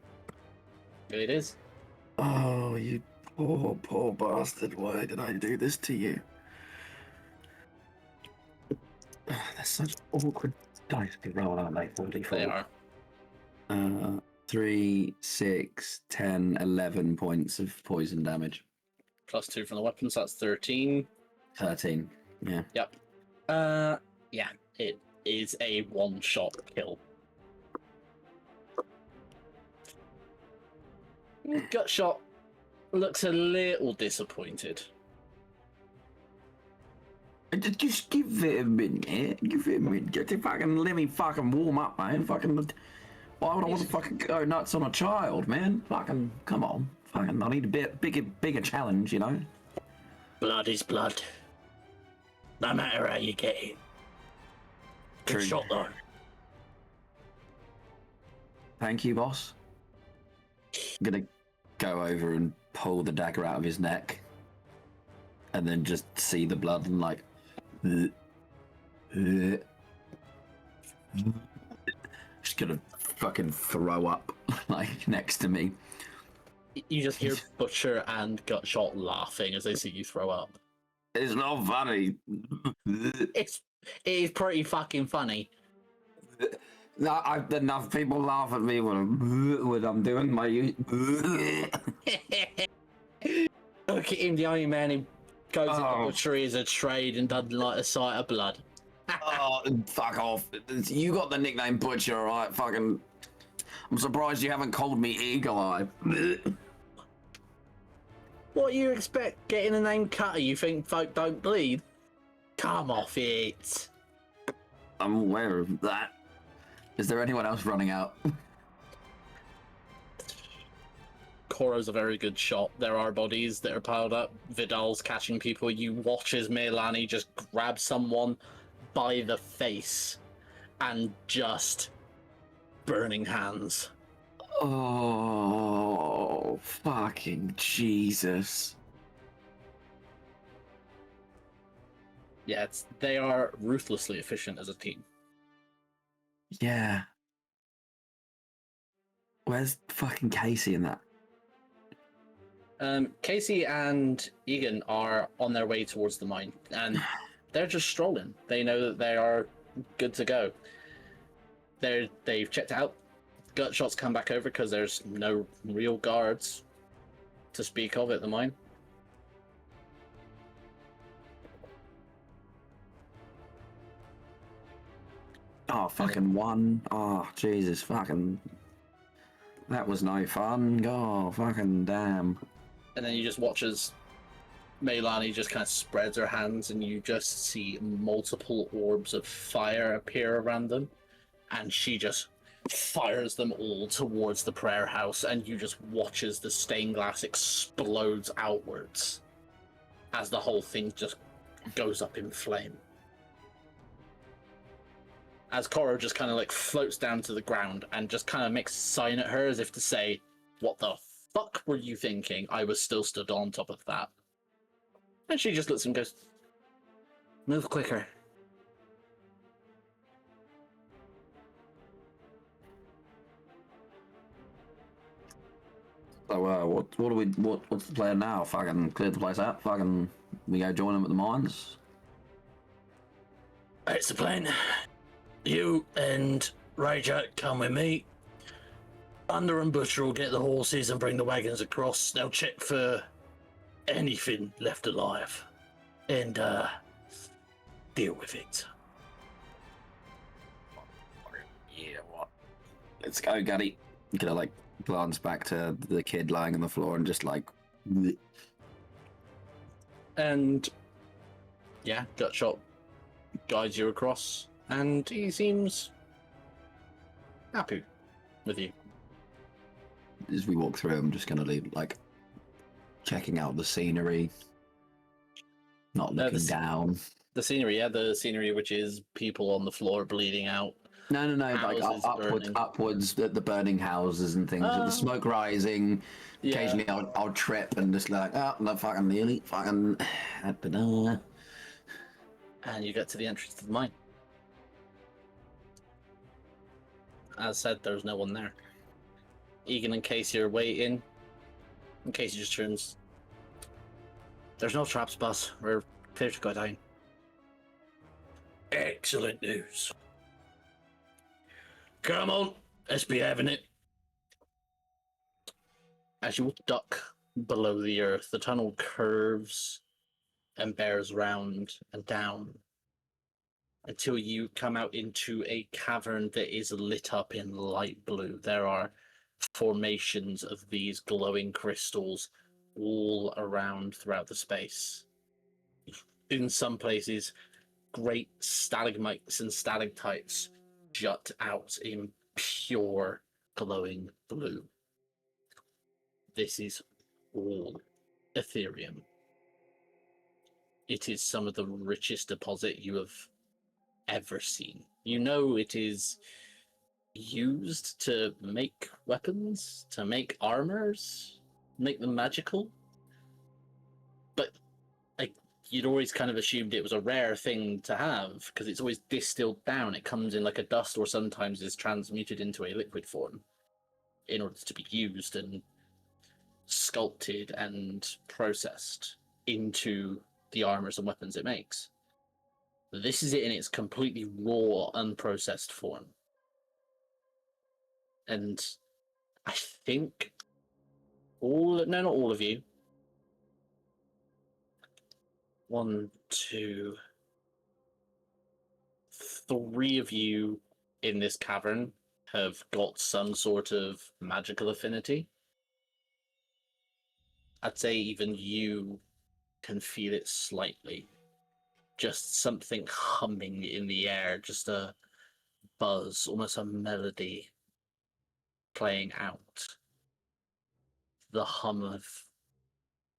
It is. Oh, you poor, poor bastard. Why did I do this to you? That's such awkward dice to roll, aren't they? 4d4. They are. 3, 6, 10, 11 points of poison damage. +2 from the weapon, so that's 13. 13, yeah. Yep. Yeah, it is a one-shot kill. Gutshot looks a little disappointed. Just give it a minute. Give it a minute. Get it fucking, let me fucking warm up, man. Fucking, why would I want to fucking go nuts on a child, man? Fucking, come on. Fucking, I need a bit bigger challenge, you know? Blood is blood. No matter how you get it. Good True. shot, though. Thank you, boss. I'm gonna go over and pull the dagger out of his neck. And then just see the blood and like... Just gonna fucking throw up, like, next to me. You just hear Butcher and Gutshot laughing as they see you throw up. It's not funny. It is pretty fucking funny. No, enough people laugh at me when I'm doing my... Look at him, the only man who goes into butchery as a trade and doesn't like the sight of blood. Oh, fuck off. You got the nickname Butcher, alright? Fucking... I'm surprised you haven't called me Eagle Eye. What you expect getting the name Cutter? You think folk don't bleed? Come off it. I'm aware of that. Is there anyone else running out? Koro's a very good shot. There are bodies that are piled up. Vidal's catching people. You watch as Meilani just grabs someone by the face and just burning hands. Oh, fucking Jesus. Yeah, they are ruthlessly efficient as a team. Yeah. Where's fucking Casey in that? Casey and Egan are on their way towards the mine, and they're just strolling. They know that they are good to go. They've checked it out. Gutshot's come back over because there's no real guards to speak of at the mine. Oh, fucking one. Oh, Jesus, fucking... That was no fun. Oh, fucking damn. And then you just watch as Meilani just kind of spreads her hands and you just see multiple orbs of fire appear around them. And she just fires them all towards the prayer house, and you just watch as the stained glass explodes outwards as the whole thing just goes up in flame. As Koro just kind of like floats down to the ground and just kind of makes a sign at her as if to say, "What the fuck were you thinking? I was still stood on top of that." And she just looks and goes, "Move quicker." So, what's the plan now? Fucking clear the place out? Fucking, we go join them at the mines? It's the plan. You and Rager come with me. Thunder and Butcher will get the horses and bring the wagons across. They'll check for anything left alive and deal with it. Yeah, what? Let's go, Gutty. Gonna like glance back to the kid lying on the floor and just like. Bleh. And yeah, Gutshot guides you across, and he seems happy with you. As we walk through, I'm just gonna leave like checking out the scenery, not looking down. The scenery, which is people on the floor bleeding out. No, like upwards, the burning houses and things, with the smoke rising. Yeah. Occasionally, I'll trip and just like, oh, no, fucking nearly, fucking. And you get to the entrance to the mine. As said, there's no one there. Egan and Casey are waiting. And Casey just turns. "There's no traps, boss. We're clear to go down." "Excellent news. Come on, let's be having it." As you duck below the earth, the tunnel curves and bears round and down until you come out into a cavern that is lit up in light blue. There are formations of these glowing crystals all around throughout the space. In some places, great stalagmites and stalactites jut out in pure glowing blue. This is all Ethereum. It is some of the richest deposit you have ever seen. You know it is used to make weapons, to make armors, make them magical. But like, you'd always kind of assumed it was a rare thing to have because it's always distilled down. It comes in like a dust or sometimes is transmuted into a liquid form in order to be used and sculpted and processed into the armors and weapons it makes. This is it in its completely raw, unprocessed form. And I think not all of you. 1, 2, 3 of you in this cavern have got some sort of magical affinity. I'd say even you can feel it slightly. Just something humming in the air, just a buzz, almost a melody playing out. The hum of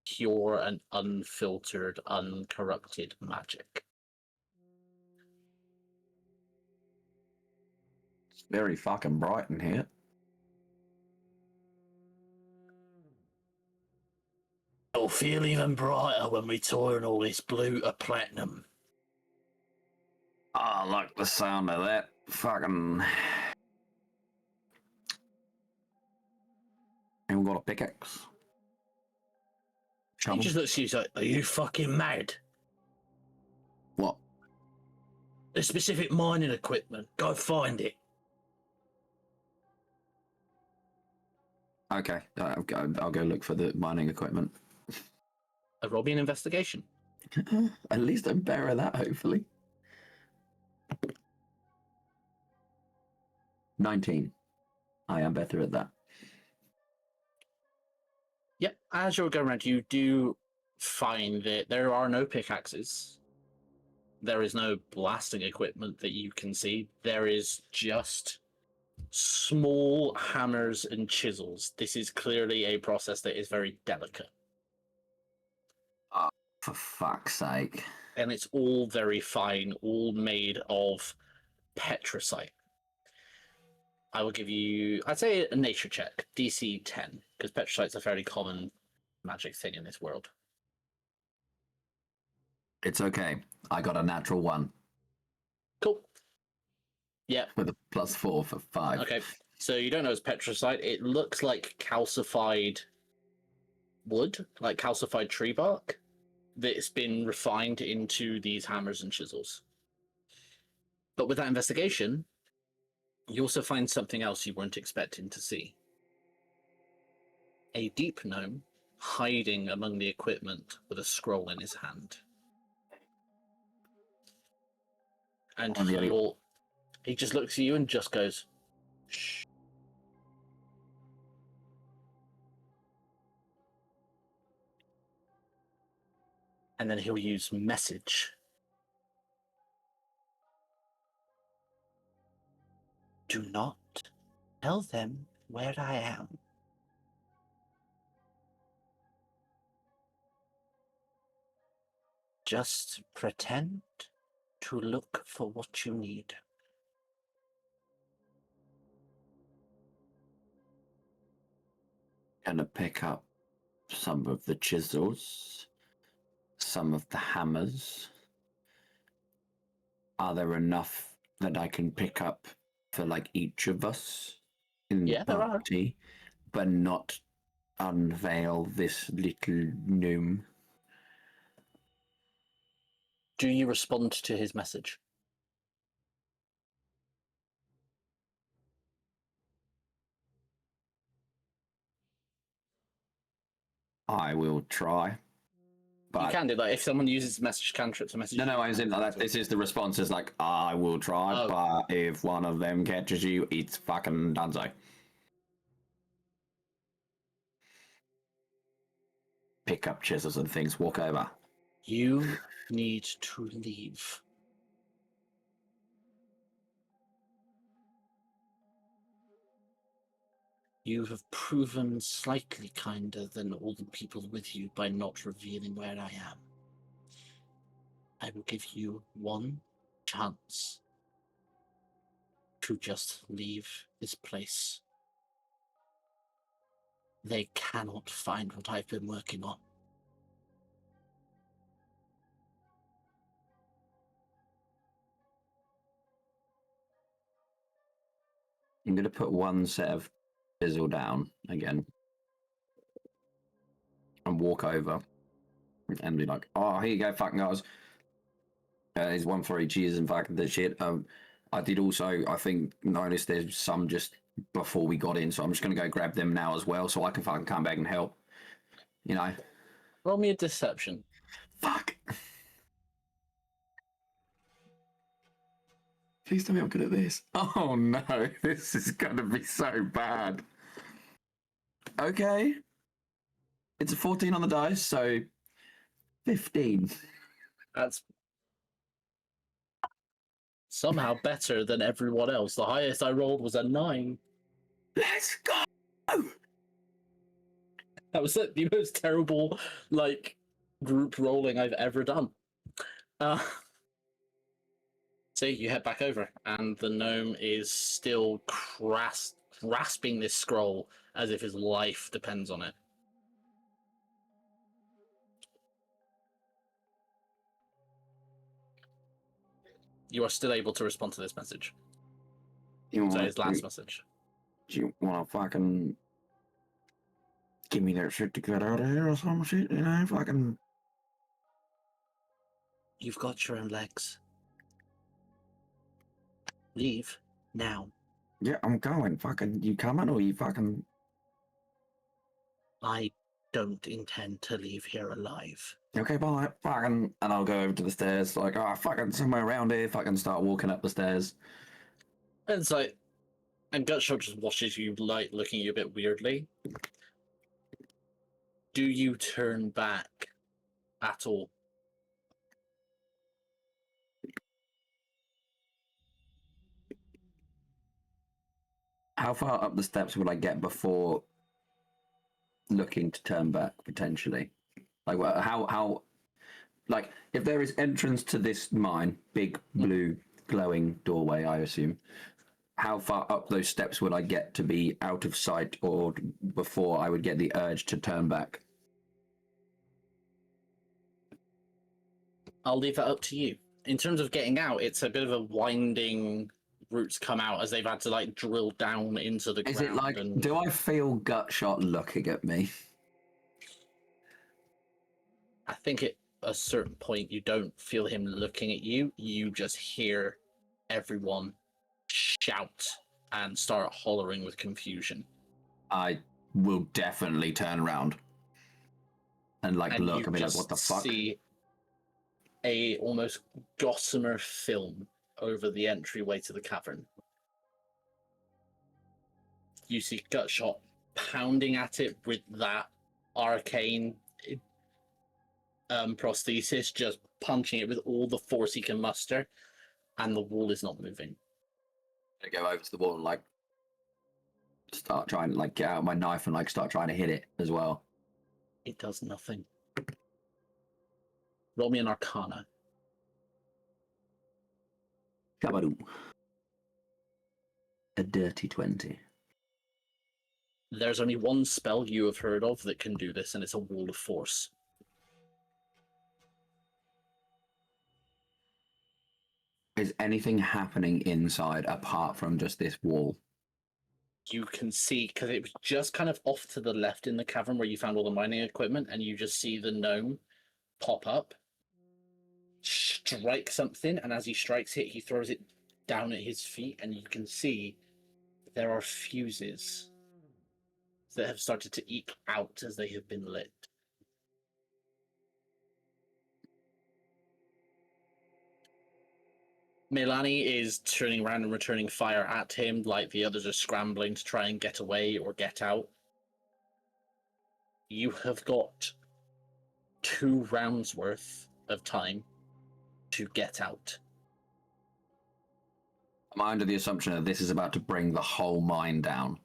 pure and unfiltered, uncorrupted magic. It's very fucking bright in here. It'll feel even brighter when we turn all this blue to platinum. I like the sound of that. Fucking. Anyone got a pickaxe? He just looks at you like, "Are you fucking mad?" What? The specific mining equipment. Go find it. Okay, I'll go look for the mining equipment. Roll me an investigation. At least I'm better at that, hopefully. 19. I am better at that. Yep, as you're going around, you do find that there are no pickaxes. There is no blasting equipment that you can see. There is just small hammers and chisels. This is clearly a process that is very delicate. Oh, for fuck's sake. And it's all very fine, all made of petricite. I will give you, I'd say a nature check, DC 10, because petricite's a fairly common magic thing in this world. It's okay. I got a natural 1 Cool. Yeah. with a +4 for 5. Okay. So you don't know it's petricite. It looks like calcified wood, like calcified tree bark, that's been refined into these hammers and chisels. But with that investigation, you also find something else you weren't expecting to see. A deep gnome hiding among the equipment with a scroll in his hand. And he just looks at you and just goes, shh. And then he'll use message. Do not tell them where I am. Just pretend to look for what you need. Gonna pick up some of the chisels, some of the hammers. Are there enough that I can pick up for like each of us in the party, but not unveil this little gnome? Do you respond to his message? I will try. But you can do that if someone uses message cantrips. Message. No, I was in like that. This is the response. Is like I will try, but if one of them catches you, it's fucking donezo. Pick up chisels and things. Walk over. You need to leave. You have proven slightly kinder than all the people with you by not revealing where I am. I will give you one chance to just leave this place. They cannot find what I've been working on. I'm going to put one set of chisel down again and walk over and be like, oh, here you go, fucking guys. There's one for each years and fucking the shit. I did also, I think, notice there's some just before we got in, so I'm just going to go grab them now as well so I can fucking come back and help. You know? Roll me a deception. Fuck. Please tell me I'm good at this. Oh no, this is going to be so bad. Okay. It's a 14 on the dice, so 15. That's somehow better than everyone else. The highest I rolled was a 9. Let's go! That was the most terrible, group rolling I've ever done. So you head back over, and the gnome is still grasping this scroll as if his life depends on it. You are still able to respond to this message. His last message. Do you want to fucking give me that shit to get out of here or some shit? You know, fucking. You've got your own legs. Leave now. Yeah, I'm going. Fucking, you coming or you fucking? I don't intend to leave here alive. Okay, bye. Fucking, and I'll go over to the stairs. Like, oh, fucking somewhere around here. Fucking start walking up the stairs. And it's like, and Gutshot just watches you, looking at you a bit weirdly. Do you turn back at all? How far up the steps would I get before looking to turn back potentially? Like how like if there is entrance to this mine, big blue glowing doorway, I assume. How far up those steps would I get to be out of sight, or before I would get the urge to turn back? I'll leave that up to you. In terms of getting out, it's a bit of a winding route to come out as they've had to like drill down into the Is ground. it like, and do I feel Gutshot looking at me? I think at a certain point you don't feel him looking at you. You just hear everyone shout and start hollering with confusion. I will definitely turn around and like And look you and be like, just what the fuck? see a almost gossamer film over the entryway to the cavern. You see Gutshot pounding at it with that arcane prosthesis, just punching it with all the force he can muster, and the wall is not moving. I go over to the wall and like start trying to like get out my knife and like start trying to hit it as well. It does nothing. Roll me an Arcana. Kabadoo. A dirty 20. There's only one spell you have heard of that can do this, and it's a Wall of Force. Is anything happening inside apart from just this wall? You can see, because it was just kind of off to the left in the cavern where you found all the mining equipment, and you just see the gnome pop up, strike something, and as he strikes it, he throws it down at his feet, and you can see there are fuses that have started to eke out as they have been lit. Melani is turning around and returning fire at him, like the others are scrambling to try and get away or get out. You have got 2 rounds worth of time to get out. Am I under the assumption that this is about to bring the whole mine down?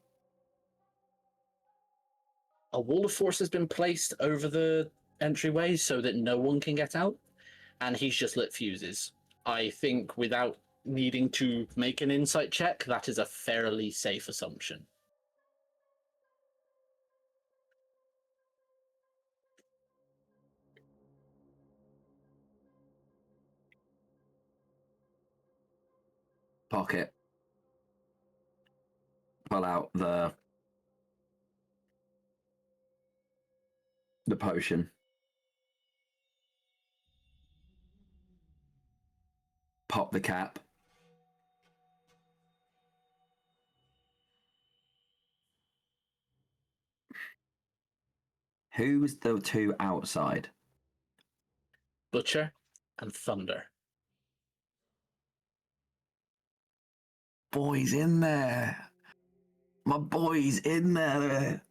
A wall of force has been placed over the entryway so that no one can get out, and he's just lit fuses. I think without needing to make an insight check, that is a fairly safe assumption. Pocket. Pull out the potion. Pop the cap. Who's the 2 outside? Butcher and Thunder. Boy's in there. My boy's in there.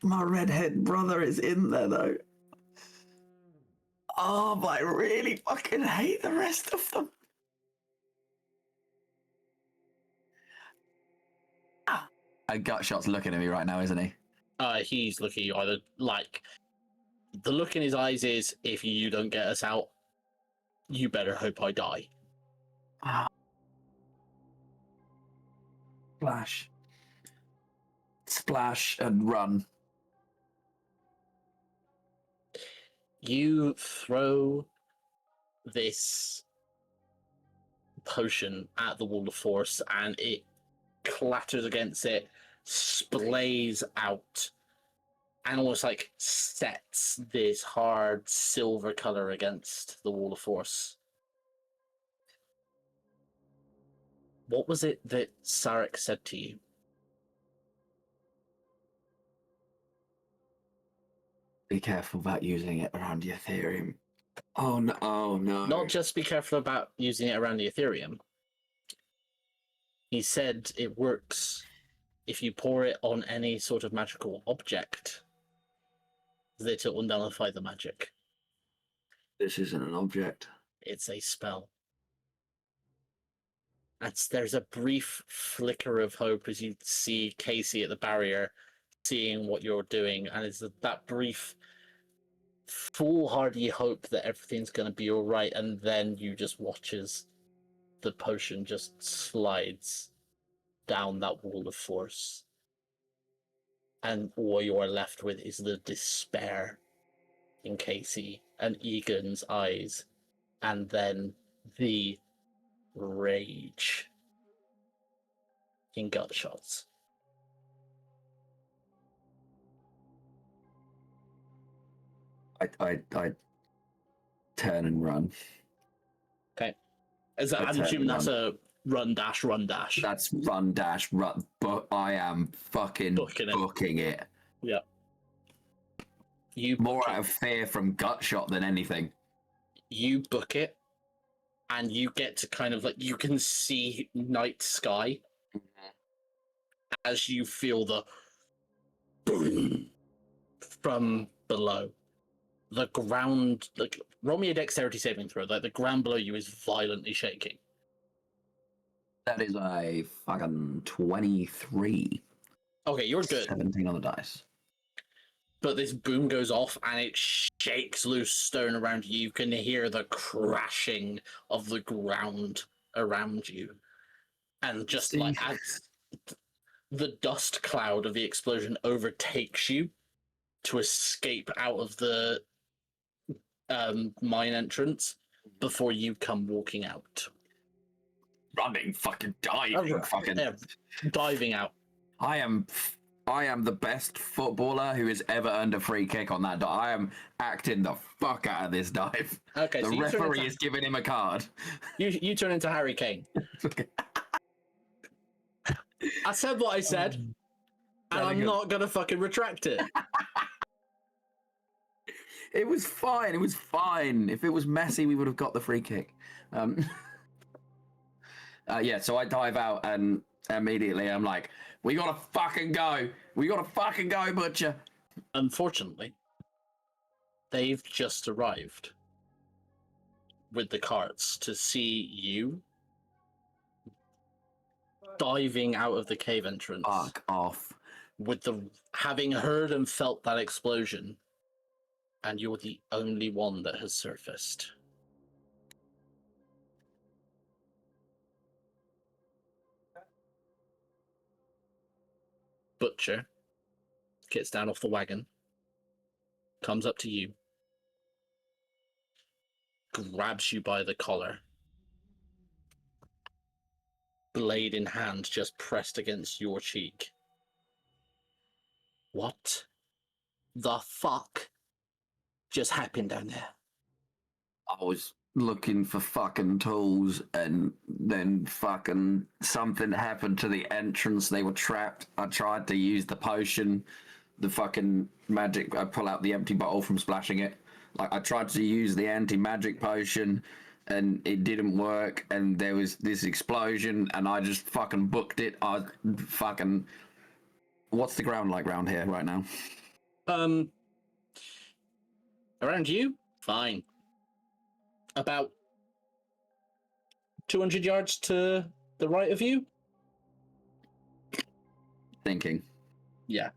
My redhead brother is in there though. Oh, but I really fucking hate the rest of them. And Gutshot's looking at me right now, isn't he? He's looking at you either like the look in his eyes is, if you don't get us out, you better hope I die. Splash. Splash and run. You throw this potion at the wall of force and it clatters against it, splays out, and almost like sets this hard silver color against the wall of force. What was it that Sarek said to you? Be careful about using it around the Ethereum. Oh no! Oh no! Not just be careful about using it around the Ethereum. He said it works if you pour it on any sort of magical object, that it will nullify the magic. This isn't an object. It's a spell. There's a brief flicker of hope as you see Casey at the barrier, seeing what you're doing, and it's that brief, foolhardy hope that everything's going to be all right, and then you just watch as the potion just slides down that wall of force, and all you are left with is the despair in Casey and Egan's eyes, and then the rage in Gutshots. I turn and run. Okay. I'm assuming that's a run dash. That's run dash run, but I am fucking booking it. Yeah. You more out of fear from Gutshot than anything. You book it, and you get to kind of you can see night sky as you feel the boom from below. The ground, roll me a dexterity saving throw. The ground below you is violently shaking. That is a fucking 23. Okay, you're good. 17 on the dice. But this boom goes off and it shakes loose stone around you. You can hear the crashing of the ground around you. And just as the dust cloud of the explosion overtakes you to escape out of the mine entrance before you come walking out. Running, fucking diving, diving out. I am the best footballer who has ever earned a free kick on that. I am acting the fuck out of this dive. Okay, the referee is giving him a card. You turn into Harry Kane. I said what I said, and I'm not gonna fucking retract it. It was fine. It was fine. If it was messy, we would have got the free kick. So I dive out and immediately I'm like, we gotta fucking go. We gotta fucking go, Butcher. Unfortunately, they've just arrived with the carts to see you diving out of the cave entrance. Fuck off. With having heard and felt that explosion, and you're the only one that has surfaced. Butcher gets down off the wagon, comes up to you, grabs you by the collar, blade in hand just pressed against your cheek. What the fuck just happened down there? I was looking for fucking tools and then fucking something happened to the entrance. They were trapped. I tried to use the potion, the fucking magic. I pull out the empty bottle from splashing it. I tried to use the anti-magic potion and it didn't work, and there was this explosion and I just fucking booked it. What's the ground like around here right now? Around you? Fine. About 200 yards to the right of you? Thinking. Yeah.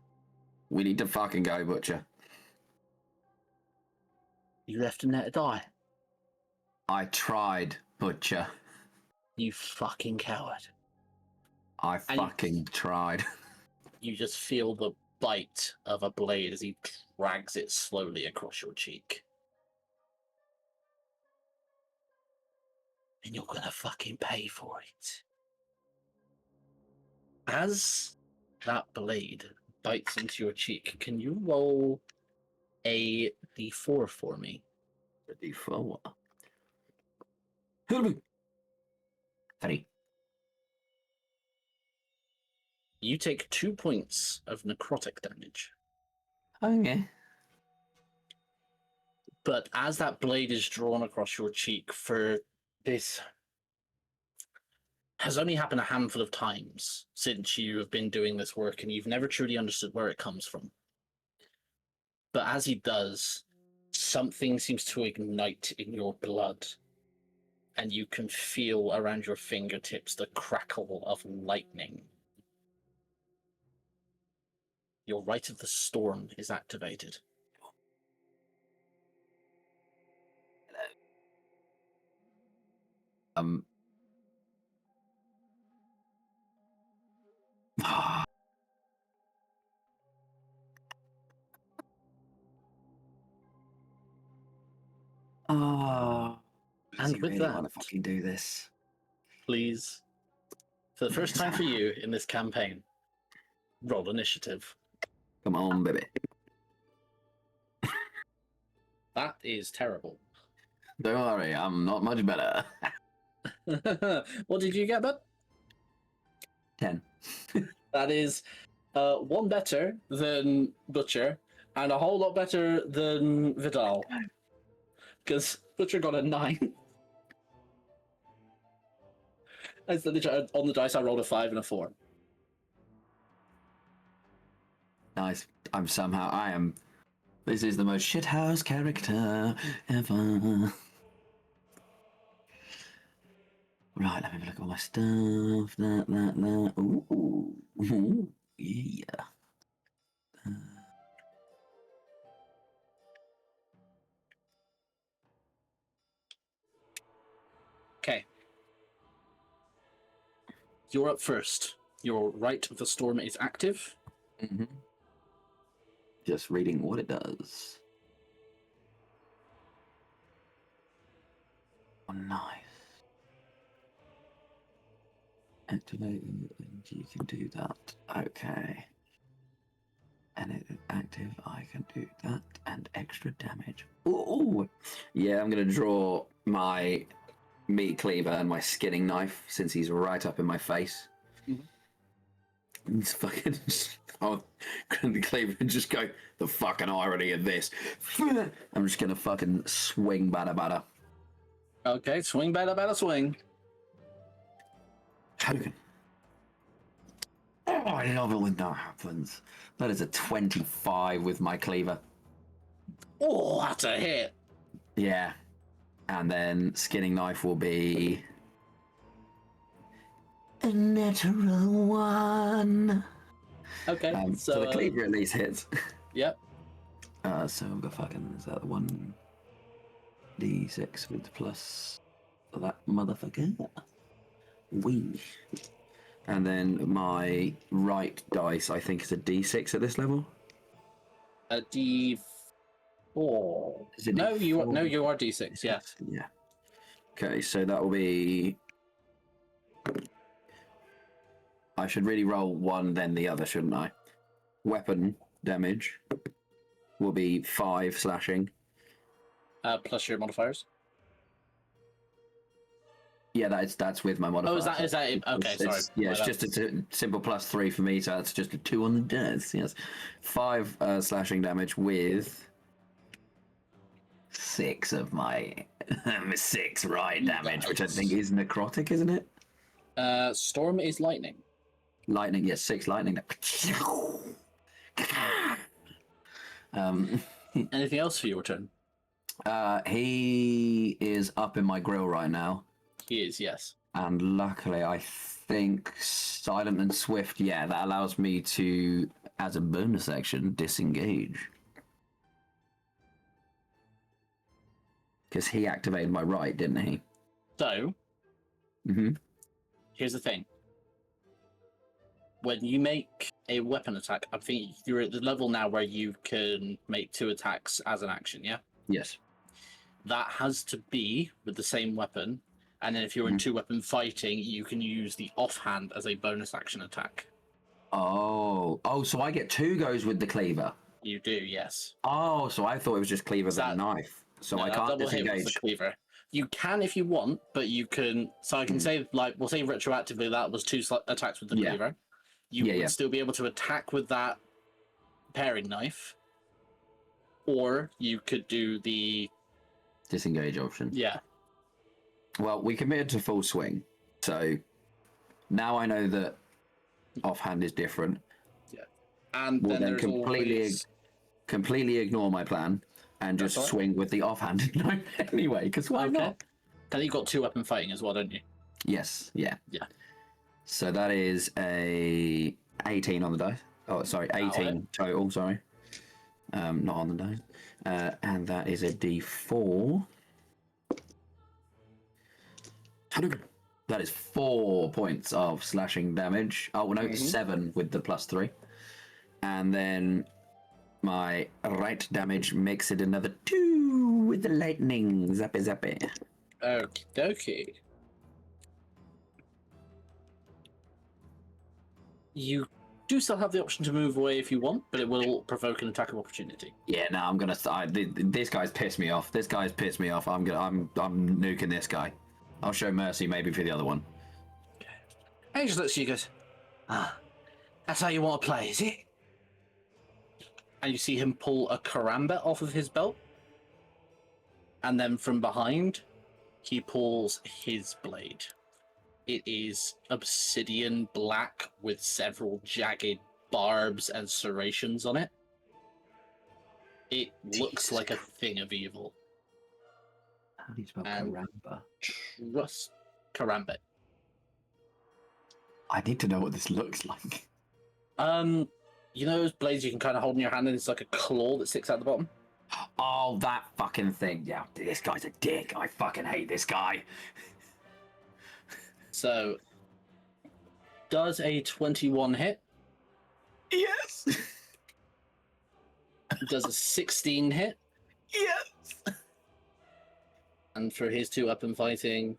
We need to fucking go, Butcher. You left him there to die? I tried, Butcher. You fucking coward. I fucking tried. You just feel the bite of a blade as he drags it slowly across your cheek. And you're gonna fucking pay for it. As that blade bites into your cheek, can you roll a d4 for me? A d4? 3. You take 2 points of necrotic damage. Okay. But as that blade is drawn across your cheek, for this has only happened a handful of times since you have been doing this work, and you've never truly understood where it comes from. But as he does, something seems to ignite in your blood, and you can feel around your fingertips the crackle of lightning. Your Rite of the Storm is activated. Oh, And with that, want to fucking do this? please, for the first time for you in this campaign, roll initiative. Come on, baby. That is terrible. Don't worry, I'm not much better. What did you get, bud? 10. That is one better than Butcher, and a whole lot better than Vidal. Because Butcher got a 9. On the dice, I rolled a 5 and a 4. Nice. I am. This is the most shithouse character ever. Right, let me have a look at all my stuff. That. Ooh. Yeah. Okay. You're up first. Your Rite of the Storm is active. Mm-hmm. Just reading what it does. Oh, nice. Activate, and you can do that. Okay. And it is active, I can do that, and extra damage. Ooh! Yeah, I'm gonna draw my meat cleaver and my skinning knife, since he's right up in my face. Mm-hmm. It's fucking... Oh, the cleaver and just go, the fucking irony of this. I'm just gonna fucking swing batter. Okay, swing, batter, swing. Token. Oh, I love it when that happens. That is a 25 with my cleaver. Oh, that's a hit. Yeah. And then skinning knife will be a natural 1. Okay, so the cleaver at least hits. Yep. So I've got fucking, is that 1d6 with plus that motherfucker? Wee. And then my right dice, I think, is a d6 at this level. A d4. Is it No, D4? you are d6. Yeah. Yeah. Okay, so that will be. I should really roll one, then the other, shouldn't I? Weapon damage will be 5 slashing. Plus your modifiers. Yeah, that's with my modifier. Oh, is that it? Okay, sorry. Yeah, it's just a simple +3 for me, so that's just a 2 on the dice. Yes, 5 slashing damage with 6 of my 6 right damage, which I think is necrotic, isn't it? Storm is lightning. Lightning, yes, 6 lightning. Anything else for your turn? He is up in my grill right now. He is, yes. And luckily, I think Silent and Swift, yeah, that allows me to, as a bonus action, disengage. Because he activated my right, didn't he? So, here's the thing. When you make a weapon attack, I think you're at the level now where you can make 2 attacks as an action, yeah? Yes. That has to be with the same weapon. And then if you're in 2-weapon fighting, you can use the offhand as a bonus action attack. Oh, so I get 2 goes with the cleaver. You do, yes. Oh, so I thought it was just cleaver and knife. So I can't disengage. The cleaver. You can if you want, but you can. So I can say, like, we'll say retroactively that was 2 attacks with the cleaver. You would still be able to attack with that paring knife, or you could do the disengage option. Yeah. Well, we committed to full swing, so now I know that offhand is different. Yeah, and we'll then completely ignore my plan and just swing with the offhanded knife anyway. Because why not? And you've got 2 weapon fighting as well, don't you? Yes, yeah. Yeah. So that is a 18 on the dice. Oh, sorry, 18 total, sorry. Not on the dice. And that is a d4. That is 4 points of slashing damage. Oh, no, 7 with the +3. And then my right damage makes it another 2 with the lightning. Zappy, zappy. Okie dokie. You do still have the option to move away if you want, but it will provoke an attack of opportunity. Yeah, no, I'm gonna. This guy's pissed me off. This guy's pissed me off. I'm nuking this guy. I'll show mercy maybe for the other one. And he just looks at you and goes, that's how you want to play, is it? And you see him pull a karambit off of his belt. And then from behind, he pulls his blade. It is obsidian black with several jagged barbs and serrations on it. It looks like a thing of evil. How do you spell And karamba? Trust karambit. I need to know what this looks like. You know those blades you can kind of hold in your hand and it's like a claw that sticks out the bottom? Oh, that fucking thing. Yeah, this guy's a dick. I fucking hate this guy. So, does a 21 hit? Yes. Does a 16 hit? Yes. And for his 2 weapon fighting,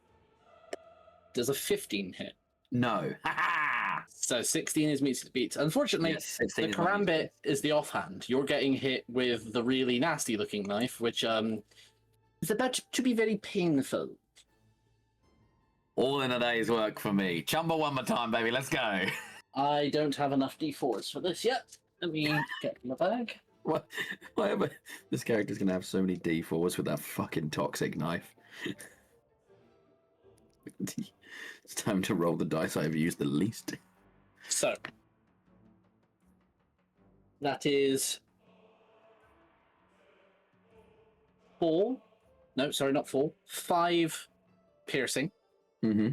does a 15 hit? No. So 16 is meets the beats. Unfortunately, Yes, the 16 is karambit is the offhand. You're getting hit with the really nasty looking knife, which is about to be very painful. All in a day's work for me. Chumba one more time, baby. Let's go. I don't have enough d4s for this yet. Let me get in the bag. What? Why am I... This character's gonna have so many d4s with that fucking toxic knife. It's time to roll the dice I've used the least. So, that is 4. No, sorry, not 4. 5 piercing. Mm-hmm.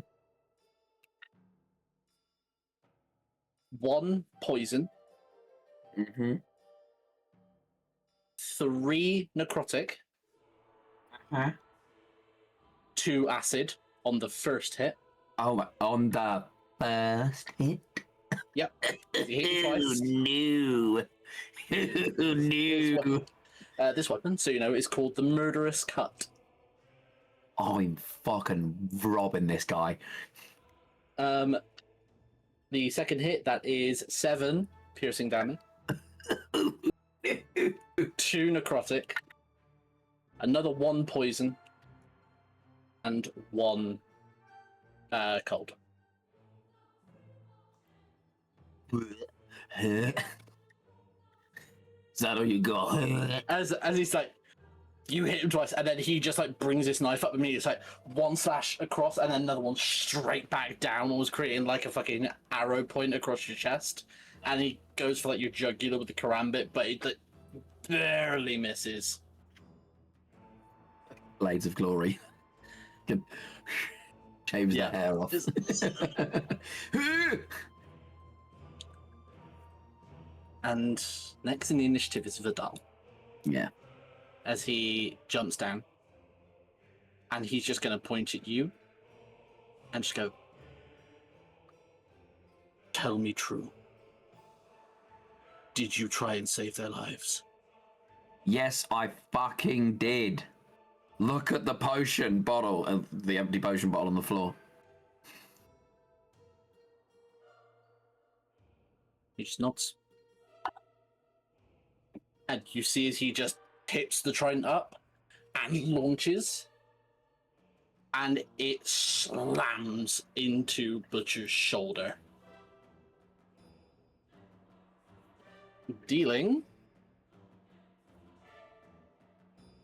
1 poison. Mm-hmm. 3 necrotic. Huh? 2 acid on the first hit. Oh my! On the first hit. Yep. You hit you twice. No. No. This weapon, so you know, is called the Murderous Cut. I'm fucking robbing this guy. The second hit, that is 7 piercing damage. 2 necrotic. Another 1 poison. And 1 cold. Is that all you got? As he's like, you hit him twice, and then he just like brings his knife up at me. It's like 1 slash across, and then another one straight back down, almost creating like a fucking arrow point across your chest. And he goes for like your jugular with the karambit, but it like, barely misses. Blades of glory. Can shave the hair off. And next in the initiative is Vidal. Yeah. As he jumps down. And he's just going to point at you. And just go, tell me true. Did you try and save their lives? Yes, I fucking did. Look at the potion bottle, the empty potion bottle on the floor. He just nods. And you see as he just hits the trident up and launches. And it slams into Butcher's shoulder. Dealing...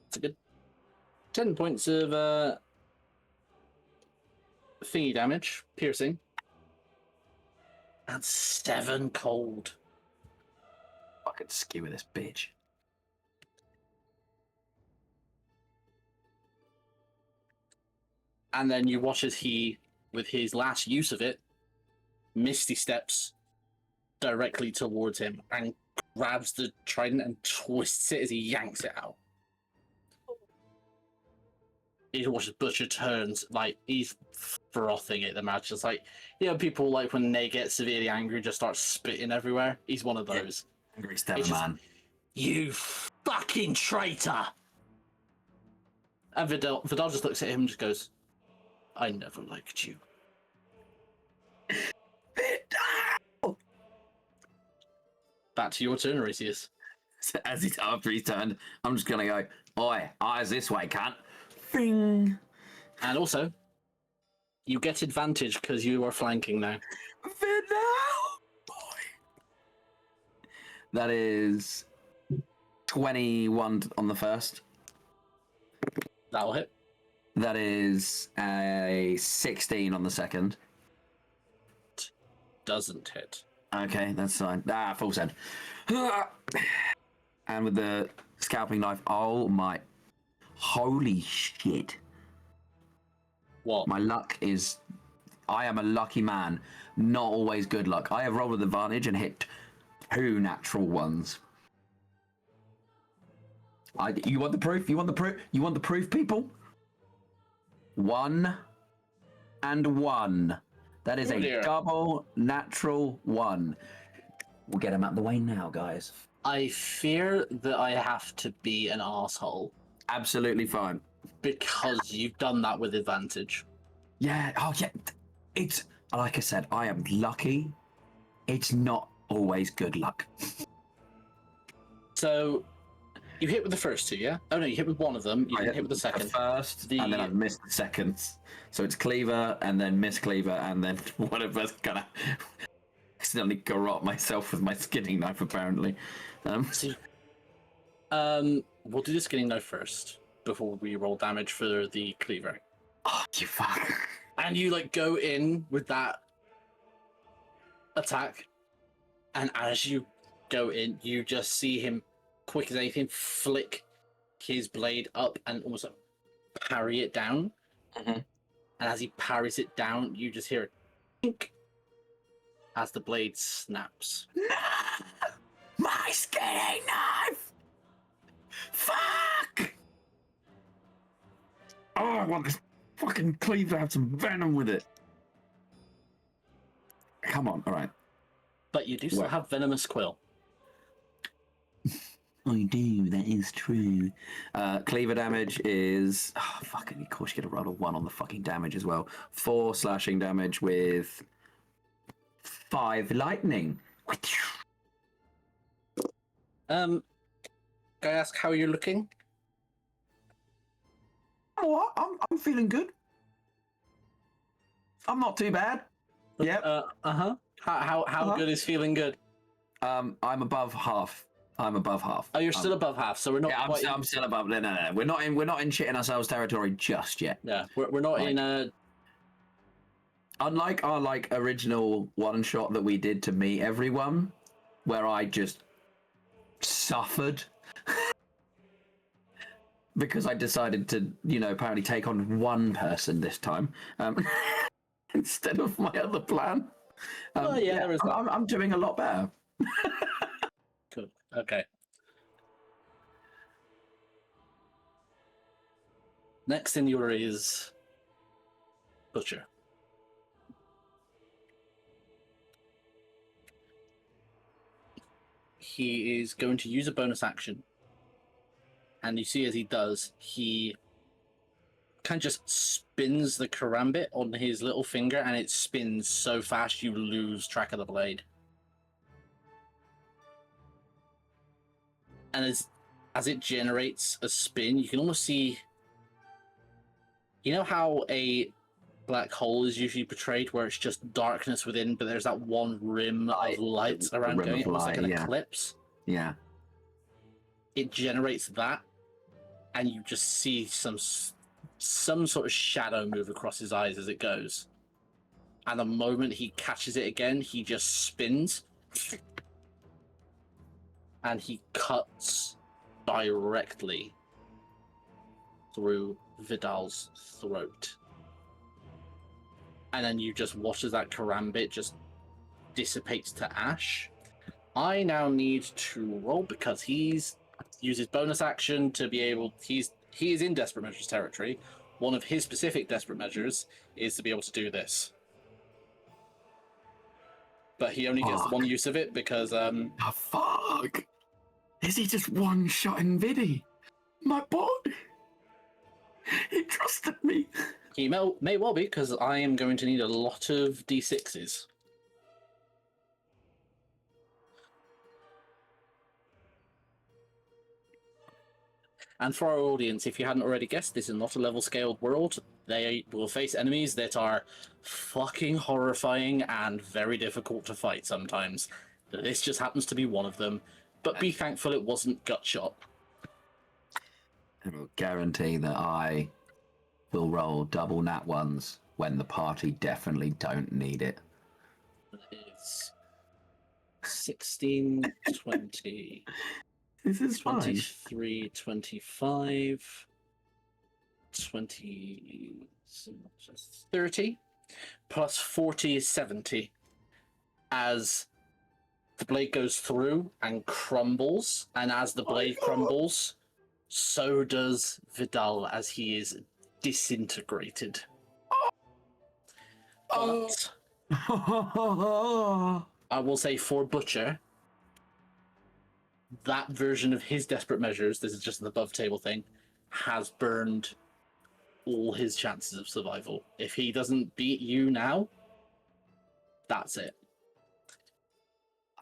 It's a good 10 points of thingy damage, piercing. And 7 cold. Fucking skewer this bitch. And then you watch as he, with his last use of it, Misty steps directly towards him and grabs the trident and twists it as he yanks it out. You watch as Butcher turns, like, he's frothing at the match. It's like, people, like, when they get severely angry, just start spitting everywhere. He's one of those. Angry Stella Man. You fucking traitor! And Vidal just looks at him and just goes, I never liked you. Vidal! Back to your turn, Oresius. After he's turned, I'm just gonna go, oi, eyes this way, cunt. Bing. And also, you get advantage because you are flanking now. Vidal! Boy. That is 21 on the first. That'll hit. That is a 16 on the second. Doesn't hit. Okay, that's fine. Full send. And with the scalping knife, oh my... Holy shit. What? My luck is... I am a lucky man. Not always good luck. I have rolled with advantage and hit 2 natural ones. You want the proof? You want the proof? You want the proof, people? 1 and 1. That is a double natural 1. We'll get him out of the way now, guys. I fear that I have to be an asshole. Absolutely fine. Because you've done that with advantage. Yeah, oh yeah. It's, like I said, I am lucky. It's not always good luck. So, you hit with the first 2, yeah? Oh no, you hit with one of them. You didn't hit with the second. The first, and then I've missed the seconds. So it's cleaver, and then miss cleaver, and then whatever's gonna accidentally garrote myself with my skinning knife, apparently. We'll do the skinning knife first, before we roll damage for the cleaver. Oh, you fuck. And you, like, go in with that attack, and as you go in, you just see him, quick as anything, flick his blade up and almost parry it down. Mm-hmm. And as he parries it down, you just hear a tink as the blade snaps. No! My skinning knife! Fuck! Oh, I want this fucking cleaver to have some venom with it. Come on, alright. But you do still have Venomous Quill. I do, that is true. Cleaver damage is... Oh, fucking, of course you get a roll of 1 on the fucking damage as well. 4 slashing damage with 5 lightning. Can I ask how you're looking? Oh, I'm feeling good. I'm not too bad. Yep. How good is feeling good? I'm above half. I'm above half. Oh, you're still above half, so we're not. Yeah, I'm still above. No. We're not in shitting ourselves territory just yet. Yeah, we're not in a. Unlike our original one shot that we did to meet everyone, where I just suffered because I decided to, apparently take on one person this time instead of my other plan. I'm doing a lot better. Good. Okay. Next in your is Butcher. He is going to use a bonus action. And you see as he does, he kind of just spins the karambit on his little finger, and it spins so fast you lose track of the blade. And as it generates a spin, you can almost see... You know how a black hole is usually portrayed, where it's just darkness within, but there's that one rim of light around going, almost like an eclipse? Yeah. It generates that, and you just see some sort of shadow move across his eyes as it goes. And the moment he catches it again, he just spins. And he cuts directly through Vidal's throat. and then you just watch as that karambit just dissipates to ash. I now need to roll because he's used his bonus action to be able. He is in desperate measures territory. One of his specific desperate measures is to be able to do this, but he only gets one use of it because The fuck? Is he just one-shotting Viddy? My boy! He trusted me! he may well be, because I am going to need a lot of d6s. And for our audience, if you hadn't already guessed, this is not a level-scaled world. They will face enemies that are fucking horrifying and very difficult to fight sometimes. This just happens to be one of them. But be thankful it wasn't Gutshot. I will guarantee that I will roll double nat ones when the party definitely don't need it. It's 16, 20, This is 23, 25, 20, 30, plus 40 is 70. As the blade goes through and crumbles, and as the blade crumbles, so does Vidal as he is disintegrated. But I will say for Butcher, that version of his desperate measures, this is just an above table thing, has burned all his chances of survival. If he doesn't beat you now, that's it.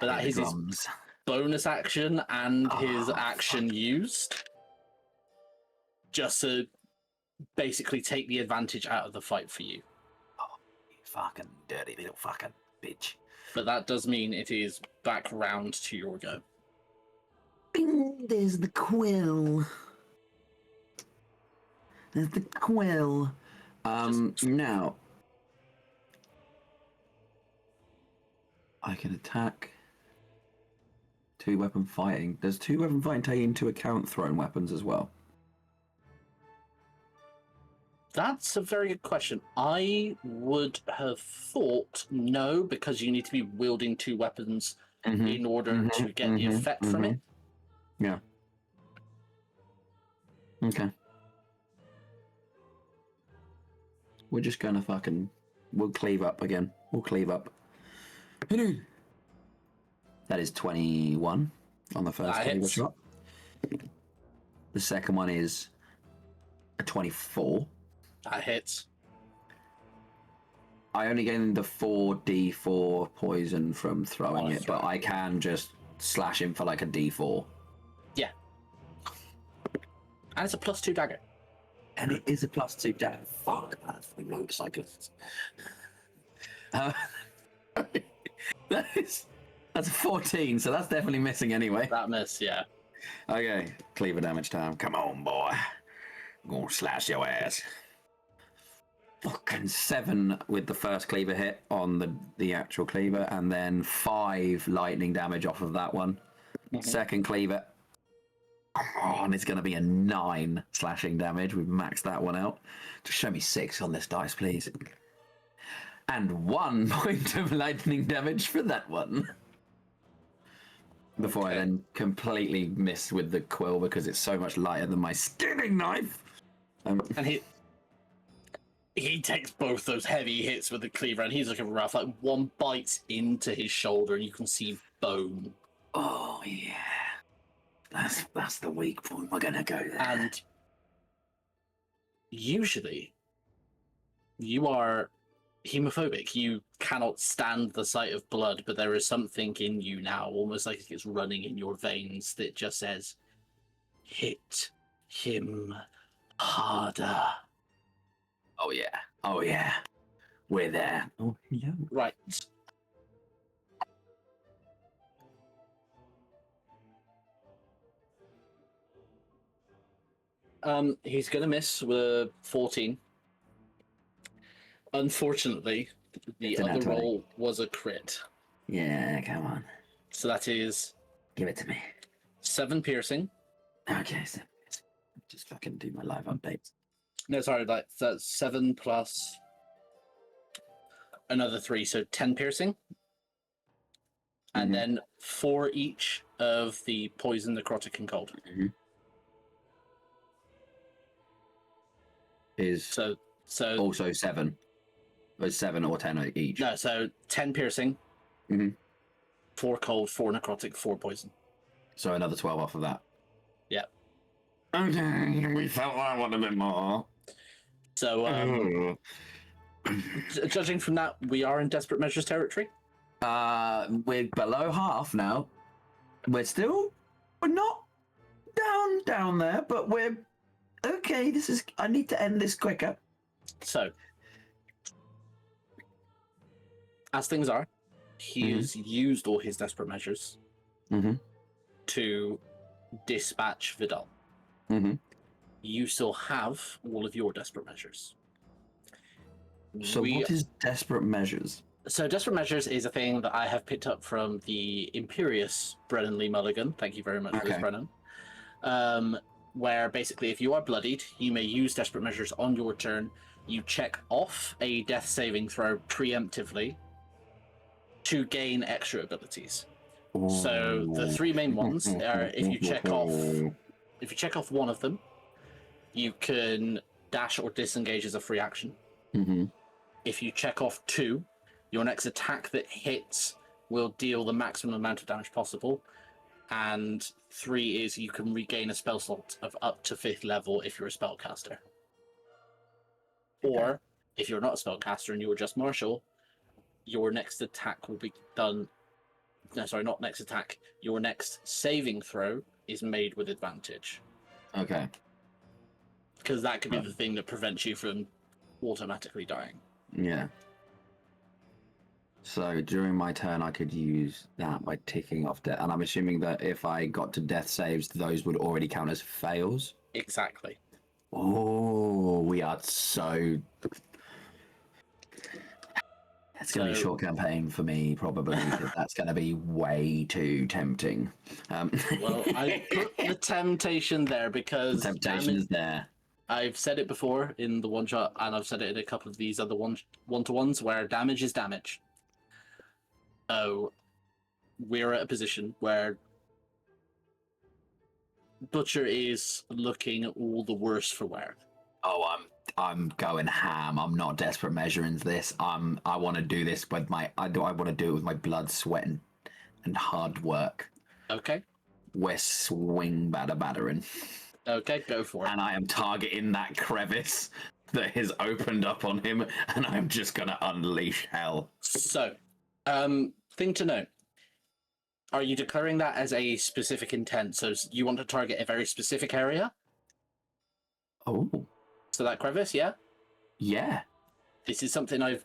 But that is his bonus action and his action used just to basically take the advantage out of the fight for you. Oh, you fucking dirty little fucking bitch. But that does mean it is back round to your go. Bing, there's the quill. There's the quill. Now I can attack. 2-weapon fighting. Does 2-weapon fighting take into account thrown weapons as well? That's a very good question. I would have thought no, because you need to be wielding 2 weapons in order to get the effect from it. Yeah. Okay. We're just gonna we'll cleave up again. We'll cleave up. That is 21 on the first cleaver shot. The second one is a 24. That hits. I only gain the 4d4 poison from throwing it, but I can just slash him for like a d4. Yeah. And it's a +2 dagger. And it is a +2 dagger. Fuck, that's the motorcyclist. That's a 14, so that's definitely missing anyway. That miss, yeah. Okay, cleaver damage time. Come on, boy. I'm gonna slash your ass. Fucking 7 with the first cleaver hit on the actual cleaver, and then 5 lightning damage off of that one. Second cleaver. Oh, and it's going to be a 9 slashing damage. We've maxed that one out. Just show me 6 on this dice, please. And 1 point of lightning damage for that one. Before I then completely miss with the quill because it's so much lighter than my skinning knife. And he takes both those heavy hits with the cleaver, and he's looking rough. Like, one bites into his shoulder, and you can see bone. Oh yeah, that's the weak point. We're gonna go there. And usually, you are hemophobic. You cannot stand the sight of blood, but there is something in you now, almost like it's running in your veins, that just says, "Hit him harder." Oh yeah, we're there. Oh yeah. Right. He's gonna miss with a 14. Unfortunately, the other roll was a crit. Yeah, come on. So that is... Give it to me. 7 piercing. Okay, so just fucking do my live updates. No, sorry, that's 7 plus another 3, so 10 piercing. And then 4 each of the poison, necrotic, and cold. Is So also 7. There's 7 or 10 each. No, so 10 piercing, 4 cold, 4 necrotic, 4 poison. So another 12 off of that. Yeah. Okay, we felt that one a bit more. So, judging from that, we are in desperate measures territory. We're below half now. We're not down there, but we're okay. I need to end this quicker. So, as things are, he has used all his desperate measures to dispatch Vidal. You still have all of your desperate measures. So what is desperate measures? So desperate measures is a thing that I have picked up from the Imperious Brennan Lee Mulligan. Thank you very much for this, Brennan. Where basically, if you are bloodied, you may use desperate measures on your turn. You check off a death saving throw preemptively to gain extra abilities. Ooh. So the 3 main ones are if you check off one of them, you can dash or disengage as a free action. If you check off 2, your next attack that hits will deal the maximum amount of damage possible. And 3 is you can regain a spell slot of up to 5th level if you're a spellcaster. Or, if you're not a spellcaster and you're just martial, your next attack will be done... No, sorry, not next attack. Your next saving throw is made with advantage. Okay. Because that could be the thing that prevents you from automatically dying. Yeah. So during my turn, I could use that by ticking off death. And I'm assuming that if I got to death saves, those would already count as fails? Exactly. Oh, we are so... It's going to be a short campaign for me, probably, because that's going to be way too tempting. Well, I put the temptation there because... The temptation is there. I've said it before in the one-shot, and I've said it in a couple of these other one-to-ones, where damage is damage. So, we're at a position where Butcher is looking all the worse for wear. Oh, I'm going ham. I'm not desperate measuring this. I want to do this with my... I want to do it with my blood, sweat, and hard work. Okay. We're swing battering. Okay, go for it. And I am targeting that crevice that has opened up on him, and I'm just going to unleash hell. So, thing to note. Are you declaring that as a specific intent? So you want to target a very specific area? Oh. So that crevice, yeah? Yeah. This is something I've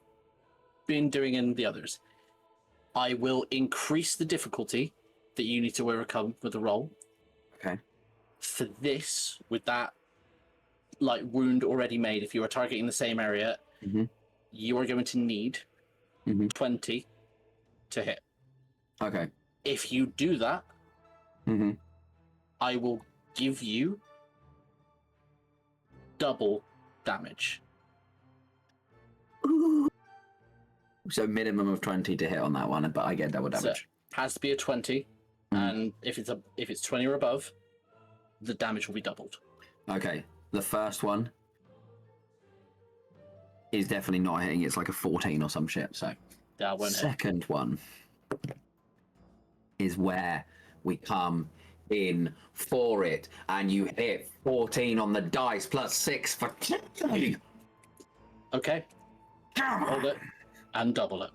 been doing in the others. I will increase the difficulty that you need to overcome with the roll. Okay. For this, with that wound already made, if you are targeting the same area, you are going to need 20 to hit. Okay. If you do that, I will give you double damage. So minimum of 20 to hit on that one, but I get double damage. So has to be a 20, and if it's 20 or above, the damage will be doubled. Okay. The first one is definitely not hitting. It's like a 14 or some shit. So that won't hit. Second one is where we come in for it, and you hit 14 on the dice plus 6 for... Okay. Hold it and double it.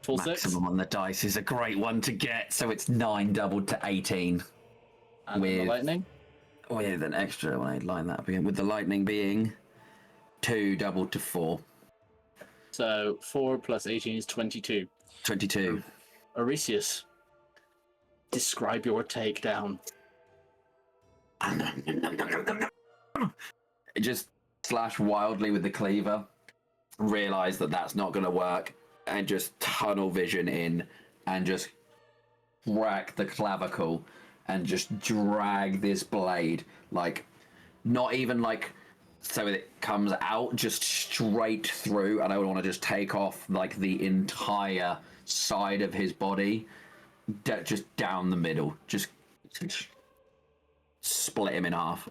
Full Maximum 6. on the dice is a great one to get, so it's 9 doubled to 18. And with the lightning? With an extra, when I line that up again, with the lightning being 2 doubled to 4. So 4 plus 18 is 22. 22. Oresius, describe your takedown. Just slash wildly with the cleaver, realize that that's not going to work, and just tunnel vision in and just whack the clavicle and just drag this blade, like, not even like so it comes out, just straight through, and I would want to just take off like the entire side of his body, just down the middle, just split him in half.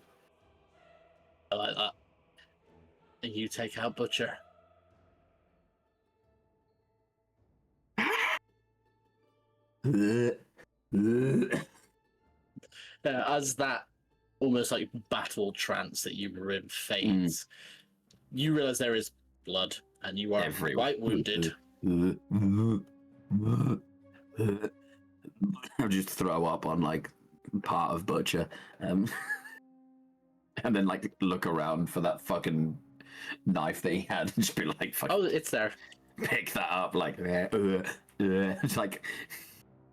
I like that. And you take out Butcher. As that almost like battle trance that you were in fades, you realize there is blood, and you are quite wounded. I'll just throw up on like part of Butcher, and then like look around for that fucking knife that he had, and just be like, "Fuck!" Oh, it's there. Pick that up, like, it's like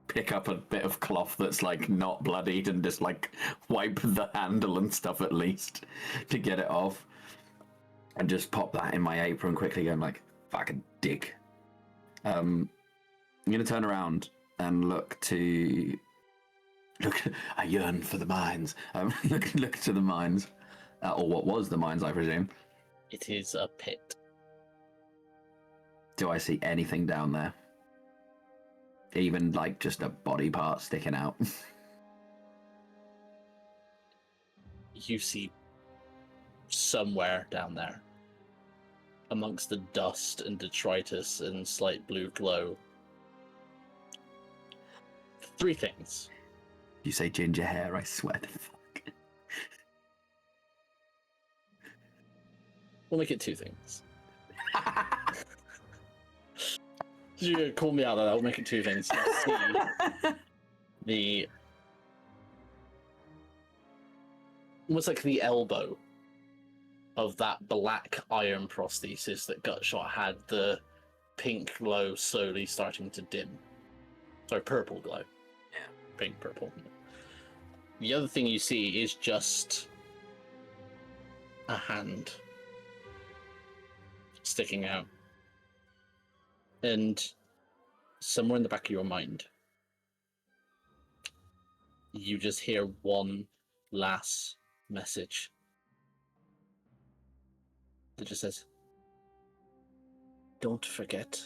pick up a bit of cloth that's like not bloodied, and just like wipe the handle and stuff at least to get it off, and just pop that in my apron quickly, going like, "Fucking dick." I'm gonna turn around and look. I yearn for the mines. Look to the mines, or what was the mines, I presume. It is a pit. Do I see anything down there? Even like just a body part sticking out? You see somewhere down there, amongst the dust and detritus and slight blue glow, 3 things. You say ginger hair, I swear to fuck. We'll make it 2 things. You call me out on that. We'll make it 2 things. The almost like the elbow of that black iron prosthesis that Gutshot had, the pink glow slowly starting to dim. Sorry, purple glow. Yeah. Pink, purple. The other thing you see is just a hand sticking out. And somewhere in the back of your mind, you just hear one last message that just says, "Don't forget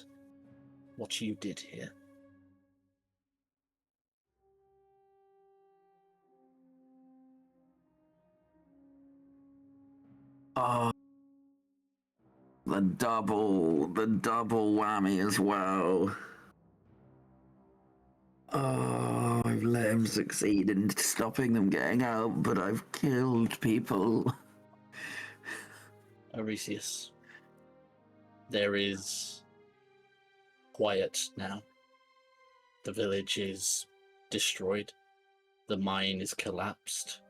what you did here." Oh, the double whammy as well. Oh, I've let him succeed in stopping them getting out, but I've killed people. Arisius, there is quiet now. The village is destroyed. The mine is collapsed.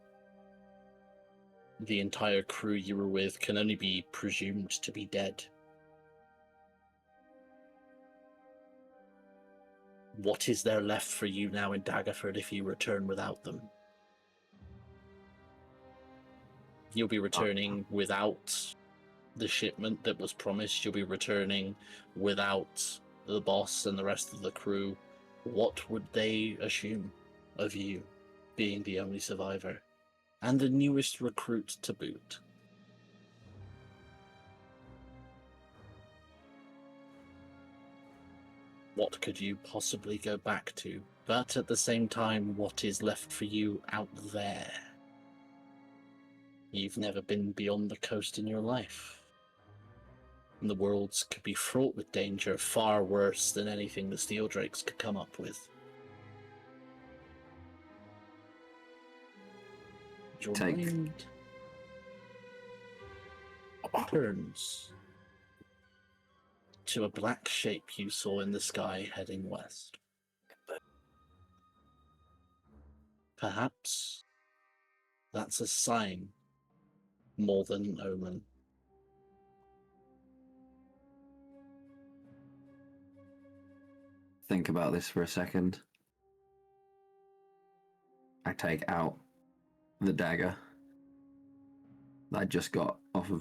The entire crew you were with can only be presumed to be dead. What is there left for you now in Daggerford if you return without them? You'll be returning without the shipment that was promised. You'll be returning without the boss and the rest of the crew. What would they assume of you, being the only survivor? And the newest recruit to boot. What could you possibly go back to? But at the same time, what is left for you out there? You've never been beyond the coast in your life. And the worlds could be fraught with danger far worse than anything the Steel Drakes could come up with. Your mind turns to a black shape you saw in the sky heading west. Perhaps that's a sign more than an omen. Think about this for a second. I take out the dagger that I just got off of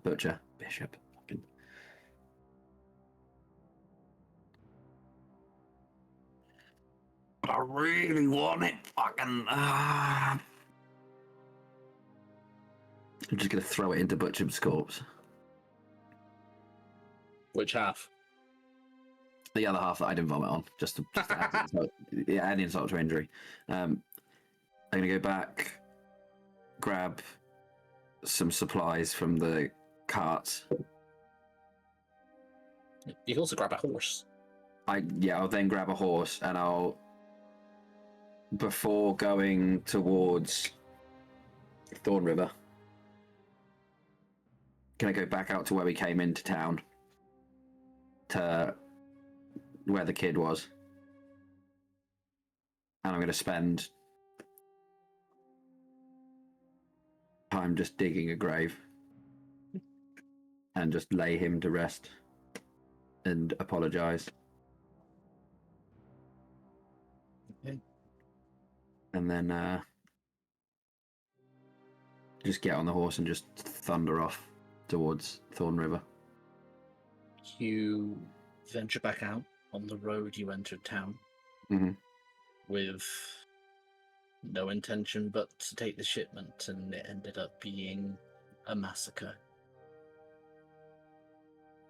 Butcher. Bishop. Fucking. I really want it. Fucking. I'm just gonna throw it into Butchum's corpse. Which half? The other half that I didn't vomit on, just to add insult to injury. I'm gonna go back, grab some supplies from the carts. You can also grab a horse. I'll then grab a horse and I'll, before going towards Thorn River, can I go back out to where we came into town, to where the kid was, and I'm going to spend time just digging a grave and just lay him to rest and apologize. Okay. And then just get on the horse and just thunder off towards Thorn River. You venture back out on the road you entered town with no intention but to take the shipment, and it ended up being a massacre.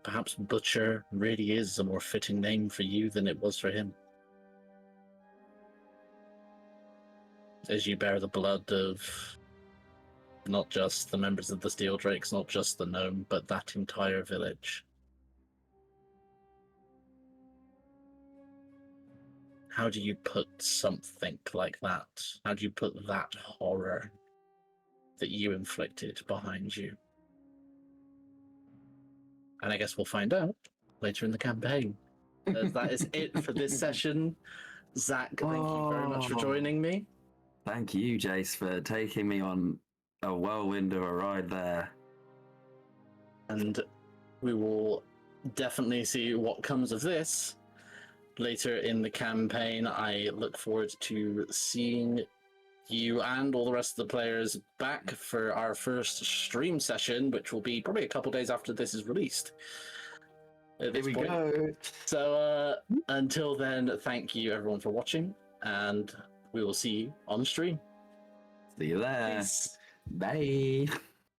Perhaps Butcher really is a more fitting name for you than it was for him. As you bear the blood of not just the members of the Steel Drakes, not just the gnome, but that entire village. How do you put something like that? How do you put that horror that you inflicted behind you? And I guess we'll find out later in the campaign. That is it for this session. Zach, thank you very much for joining me. Thank you, Jace, for taking me on a whirlwind of a ride there. And we will definitely see what comes of this later in the campaign. I look forward to seeing you and all the rest of the players back for our first stream session, which will be probably a couple days after this is released. At this point. Go. So until then, thank you everyone for watching, and we will see you on stream. See you there. Peace. Bye.